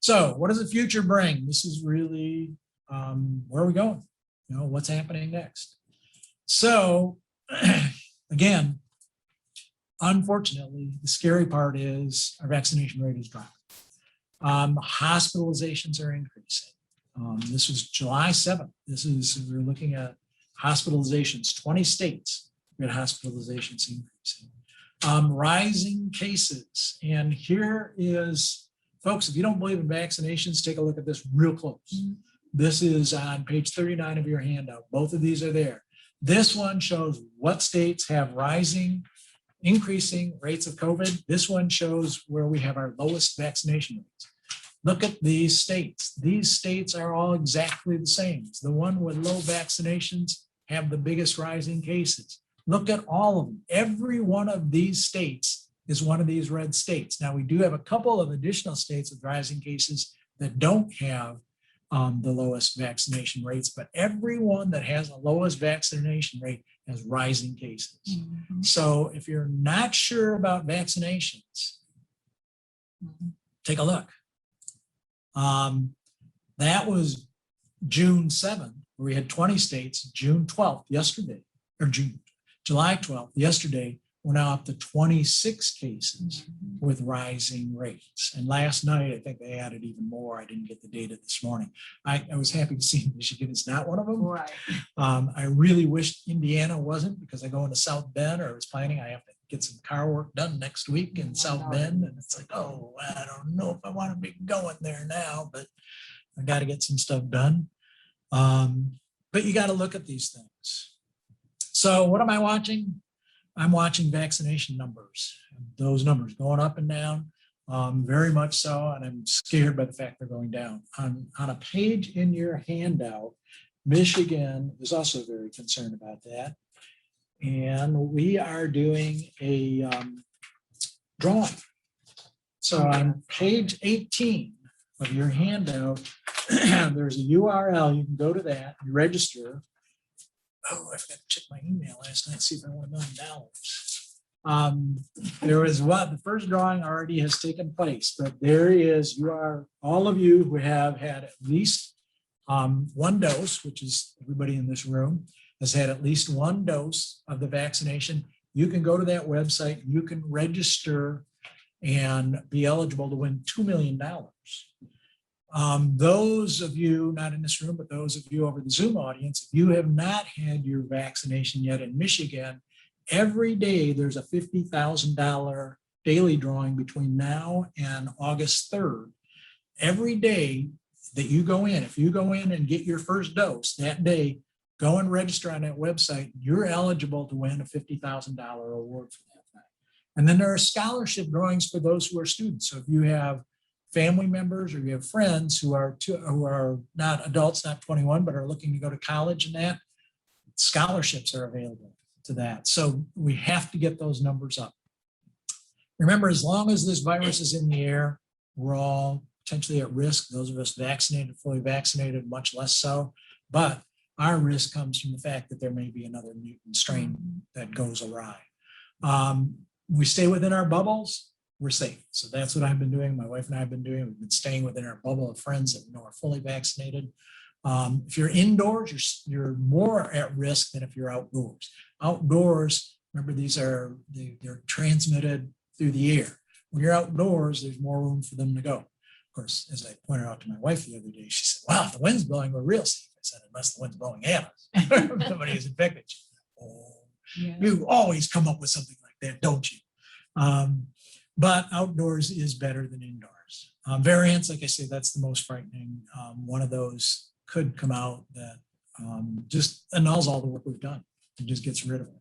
Speaker 2: So what does the future bring? This is really, where are we going? You know, what's happening next? So again, unfortunately, the scary part is our vaccination rate is dropping. Hospitalizations are increasing. This was July 7th. We're looking at hospitalizations, 20 states, we had hospitalizations increasing. Rising cases. And here is, folks, if you don't believe in vaccinations, take a look at this real close. This is on page 39 of your handout. Both of these are there. This one shows what states have increasing rates of COVID. This one shows where we have our lowest vaccination rates. Look at these states. These states are all exactly the same. The one with low vaccinations have the biggest rising cases. Look at all of them. Every one of these states is one of these red states. Now, we do have a couple of additional states with rising cases that don't have the lowest vaccination rates, but every one that has the lowest vaccination rate has rising cases. So if you're not sure about vaccinations, take a look. That was June 7th, where we had 20 states. June 12th, yesterday, or July 12th, yesterday, we're now up to 26 cases with rising rates. And last night, I think they added even more. I didn't get the data this morning. I was happy to see Michigan is not one of them.
Speaker 3: Right.
Speaker 2: I really wish Indiana wasn't, because I go into South Bend, or I was planning, I have to get some car work done next week in South Bend. And it's like, oh, I don't know if I want to be going there now, but I got to get some stuff done. But you got to look at these things. So what am I watching? I'm watching vaccination numbers. Those numbers going up and down, very much so, and I'm scared by the fact they're going down. On a page in your handout, Michigan is also very concerned about that. And we are doing a drawing. So on page 18 of your handout, there's a URL. You can go to that and register. Oh, I forgot to check my email last night, see if I won $1 million. There was the first drawing already has taken place, but there is, all of you who have had at least one dose, which is everybody in this room, has had at least one dose of the vaccination. You can go to that website, you can register and be eligible to win $2 million. Those of you not in this room, but those of you over the Zoom audience, if you have not had your vaccination yet in Michigan, every day there's a $50,000 daily drawing between now and August 3rd. Every day that you go in, if you go in and get your first dose that day, go and register on that website, you're eligible to win a $50,000 award for that night. And then there are scholarship drawings for those who are students. So if you have family members or you have friends who are not adults, not 21, but are looking to go to college, and that scholarships are available to that. So we have to get those numbers up. Remember, as long as this virus is in the air, we're all potentially at risk. Those of us vaccinated, fully vaccinated, much less so. But our risk comes from the fact that there may be another mutant strain that goes awry. We stay within our bubbles, we're safe. So that's what I've been doing. My wife and I have been doing. We've been staying within our bubble of friends that we know are fully vaccinated. If you're indoors, you're more at risk than if you're outdoors. Outdoors, remember, they're transmitted through the air. when you're outdoors, there's more room for them to go. Of course, as I pointed out to my wife the other day, she said, wow, if the wind's blowing, we're real safe. I said, unless the wind's blowing at us. Somebody is infected. Oh,
Speaker 3: Yeah.
Speaker 2: you always come up with something like that, don't you? But outdoors is better than indoors. Variants, like I say, that's the most frightening. One of those could come out that just annuls all the work we've done. It just gets rid of it.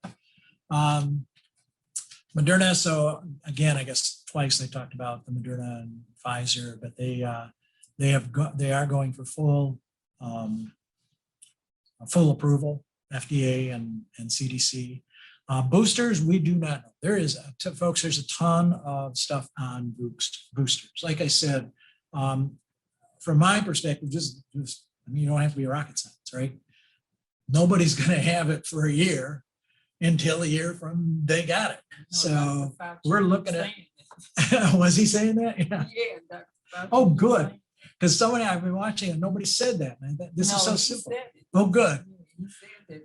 Speaker 2: Moderna, so again, I guess twice they talked about the Moderna and Pfizer, but they are going for full approval, FDA and CDC. Boosters, we do not know. There is, folks, there's a ton of stuff on boosters. Like I said, from my perspective, just I mean, you don't have to be a rocket science, right? Nobody's going to have it for a year until a year from they got it. So we're looking at, was he saying that? Yeah.
Speaker 3: Yeah.
Speaker 2: Oh, good. Because somebody I've been watching and nobody said that, man. This is so simple. Oh, good.
Speaker 3: He said that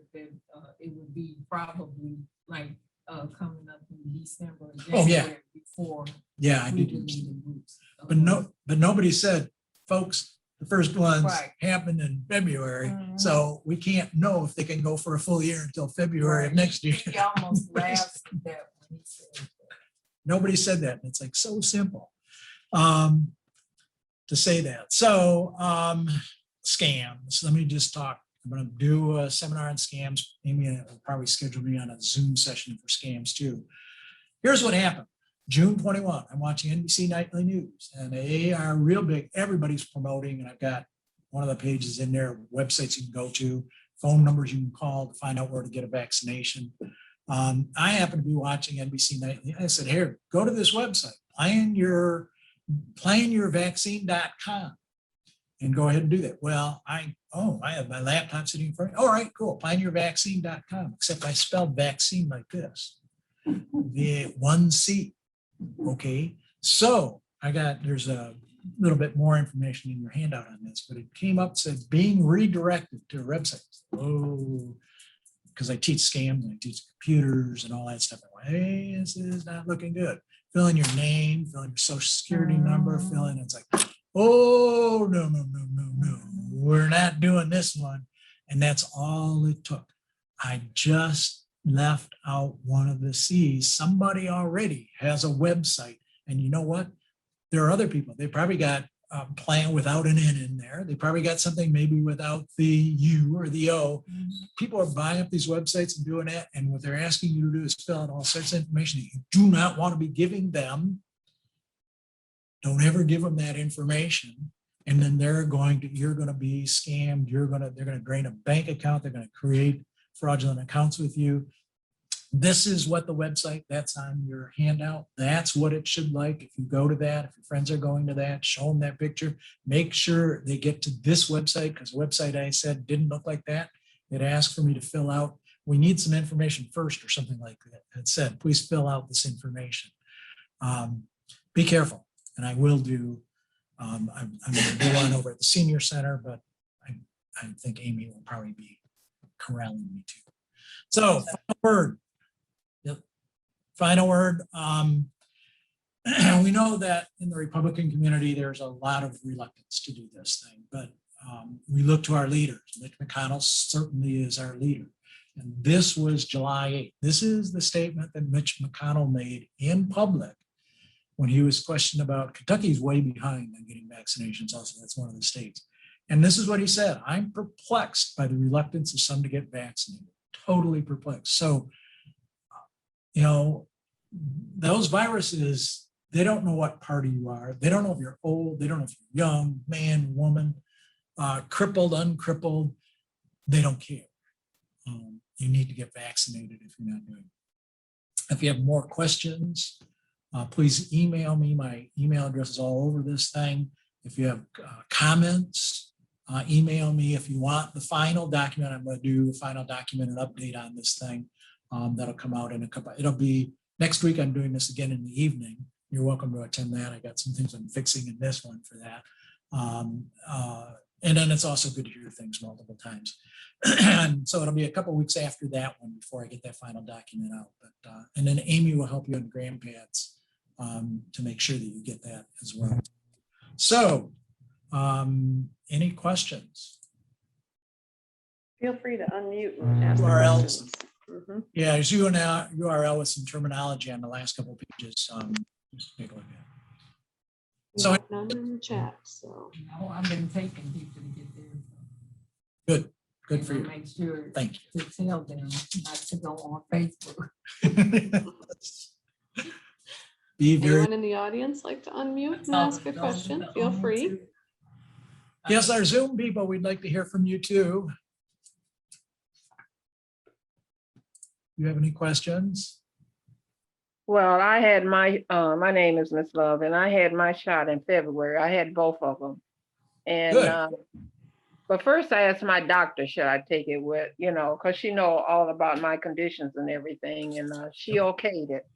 Speaker 3: it would be probably like coming up in December or
Speaker 2: Oh, yeah.
Speaker 3: January before.
Speaker 2: Yeah, I
Speaker 3: we
Speaker 2: did.
Speaker 3: would need a boost.
Speaker 2: But nobody said, folks, the first ones
Speaker 3: Right.
Speaker 2: happened in February.
Speaker 1: Mhm.
Speaker 2: So we can't know if they can go for a full year until February of next year.
Speaker 3: He almost laughed at that when he said that.
Speaker 2: Nobody said that. And it's like so simple to say that. So scams, let me just talk. I'm going to do a seminar on scams. Amy will probably schedule me on a Zoom session for scams too. Here's what happened. June 21, I'm watching NBC Nightly News and they are real big. Everybody's promoting and I've got one of the pages in there, websites you can go to, phone numbers you can call to find out where to get a vaccination. I happen to be watching NBC Nightly. I said, here, go to this website, planyourvaccine.com and go ahead and do that. Well, I have my laptop sitting in front of me. All right, cool, planyourvaccine.com, except I spelled vaccine like this, the 1C. Okay, so there's a little bit more information in your handout on this, but it came up, said being redirected to a website. Oh, because I teach scams and I teach computers and all that stuff. I went, hey, this is not looking good. Fill in your name, fill in your social security number, fill in, it's like, oh, no, we're not doing this one. And that's all it took. I just left out one of the C's. Somebody already has a website. And you know what? There are other people. They probably got a plan without an N in there. They probably got something maybe without the U or the O. People are buying up these websites and doing that. And what they're asking you to do is fill out all sorts of information that you do not want to be giving them. Don't ever give them that information. And then you're going to be scammed. They're going to drain a bank account. They're going to create fraudulent accounts with you. This is what the website that's on your handout. That's what it should like. If you go to that, if your friends are going to that, show them that picture. Make sure they get to this website because the website I said didn't look like that. It asked for me to fill out. We need some information first or something like that. It said, please fill out this information. Be careful. And I will do, I'm going to do one over at the senior center, but I think Amy will probably be corralling me too. So final word. Yep. Final word. We know that in the Republican community, there's a lot of reluctance to do this thing, but we look to our leaders. Mitch McConnell certainly is our leader. And this was July 8th. This is the statement that Mitch McConnell made in public when he was questioned about Kentucky's way behind on getting vaccinations. Also, that's one of the states. And this is what he said: I'm perplexed by the reluctance of some to get vaccinated. Totally perplexed. So, you know, those viruses, they don't know what party you are. They don't know if you're old. They don't know if you're young, man, woman, crippled, uncrippled. They don't care. You need to get vaccinated if you're not doing it. If you have more questions, please email me. My email address is all over this thing. If you have comments, email me. If you want the final document, I'm going to do the final document and update on this thing. That'll come out in a couple. It'll be next week. I'm doing this again in the evening. You're welcome to attend that. I got some things I'm fixing in this one for that. And then it's also good to hear things multiple times. And so it'll be a couple of weeks after that one before I get that final document out. But and then Amy will help you on gram pads to make sure that you get that as well. So, any questions?
Speaker 1: Feel free to unmute and ask the
Speaker 2: URLs.
Speaker 1: questions. Mhm.
Speaker 2: Yeah, there's URL with some terminology on the last couple of pages. Just take a look at it. So
Speaker 1: None in the chat, so.
Speaker 3: No, I've been taking people to get there.
Speaker 2: good, good for
Speaker 3: And
Speaker 2: you.
Speaker 3: I make sure
Speaker 2: Thank
Speaker 3: to tell them not to go on Facebook.
Speaker 2: you. Be very,
Speaker 1: Anyone in the audience like to unmute and ask a question? Feel free.
Speaker 2: yes, our Zoom people, we'd like to hear from you too. You have any questions?
Speaker 5: Well, I had my name is Miss Love, and I had my shot in February. I had both of them. And,
Speaker 2: Good.
Speaker 5: but first I asked my doctor, should I take it with, because she know all about my conditions and everything, and she okayed it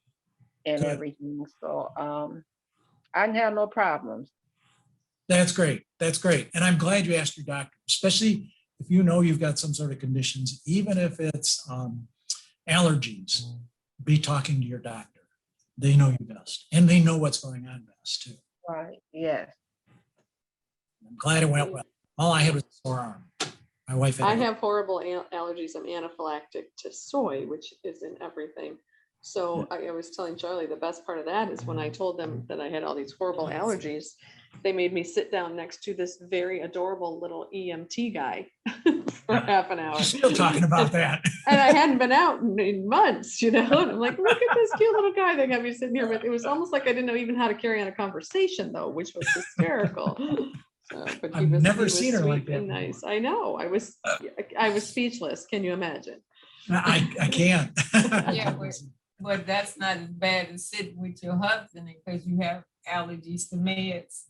Speaker 5: and
Speaker 2: Good.
Speaker 5: everything. So I didn't have no problems.
Speaker 2: That's great. That's great. And I'm glad you asked your doctor, especially if you know you've got some sort of conditions, even if it's allergies, be talking to your doctor. They know you best and they know what's going on best too.
Speaker 5: Right, yes.
Speaker 2: I'm glad it went well. All I had was a sore arm. My wife had.
Speaker 1: I have horrible allergies. I'm anaphylactic to soy, which is in everything. So I was telling Charlie, the best part of that is when I told them that I had all these horrible allergies, they made me sit down next to this very adorable little EMT guy for half an hour.
Speaker 2: You're still talking about that.
Speaker 1: And I hadn't been out in months, And I'm like, look at this cute little guy they got me sitting here with. It was almost like I didn't know even how to carry on a conversation though, which was hysterical. So, but
Speaker 2: I've never seen her like
Speaker 1: sweet and
Speaker 2: that
Speaker 1: nice. I know. I was speechless. Can you imagine?
Speaker 2: I can't.
Speaker 3: Yeah, but that's not as bad as sitting with your husband because you have allergies to meds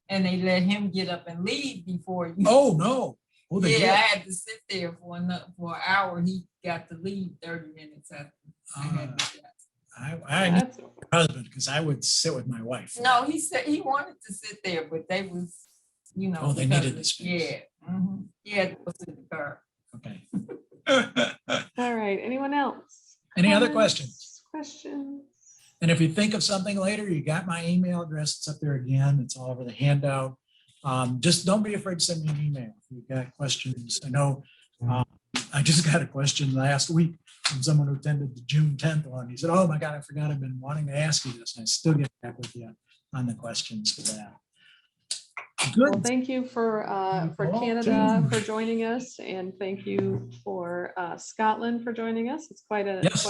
Speaker 3: and they let him get up and leave before you.
Speaker 2: Oh, no. Oh, they
Speaker 3: Yeah, I
Speaker 2: did.
Speaker 3: had to sit there for an hour. He got to leave 30 minutes after I had my shot.
Speaker 2: I need
Speaker 1: That's
Speaker 2: a husband because I would sit with my wife.
Speaker 3: No, he said he wanted to sit there, but they was,
Speaker 2: Oh, they
Speaker 3: because
Speaker 2: needed
Speaker 3: of-
Speaker 2: the space.
Speaker 3: Yeah. Mhm. He had to go sit in the car.
Speaker 2: Okay.
Speaker 1: all right. Anyone else?
Speaker 2: Any other
Speaker 1: Comments?
Speaker 2: questions?
Speaker 1: Questions?
Speaker 2: And if you think of something later, you got my email address. It's up there again. It's all over the handout. Just don't be afraid to send me an email if you've got questions. I know I just got a question last week from someone who attended the June 10th one. He said, oh my God, I forgot I've been wanting to ask you this. And I still get back with you on the questions for that.
Speaker 1: Well,
Speaker 2: Good.
Speaker 1: thank you for
Speaker 2: all
Speaker 1: Canada
Speaker 2: too.
Speaker 1: for joining us, and thank you for Scotland for joining us. It's quite a
Speaker 2: Yes.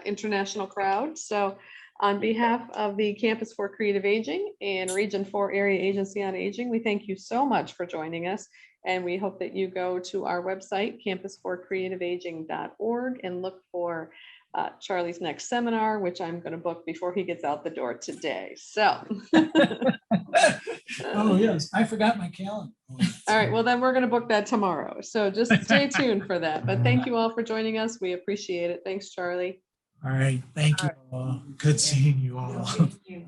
Speaker 1: international crowd. So, on behalf of the Campus for Creative Aging and Region 4 Area Agency on Aging, we thank you so much for joining us, and we hope that you go to our website campusforcreativeaging.org and look for Charlie's next seminar, which I'm going to book before he gets out the door today. So.
Speaker 2: Oh, yes. I forgot my calendar.
Speaker 1: All right, well, then we're going to book that tomorrow. So just stay tuned for that. But thank you all for joining us. We appreciate it. Thanks, Charlie.
Speaker 2: All right. Thank you all. Good seeing you all.
Speaker 3: Thank you.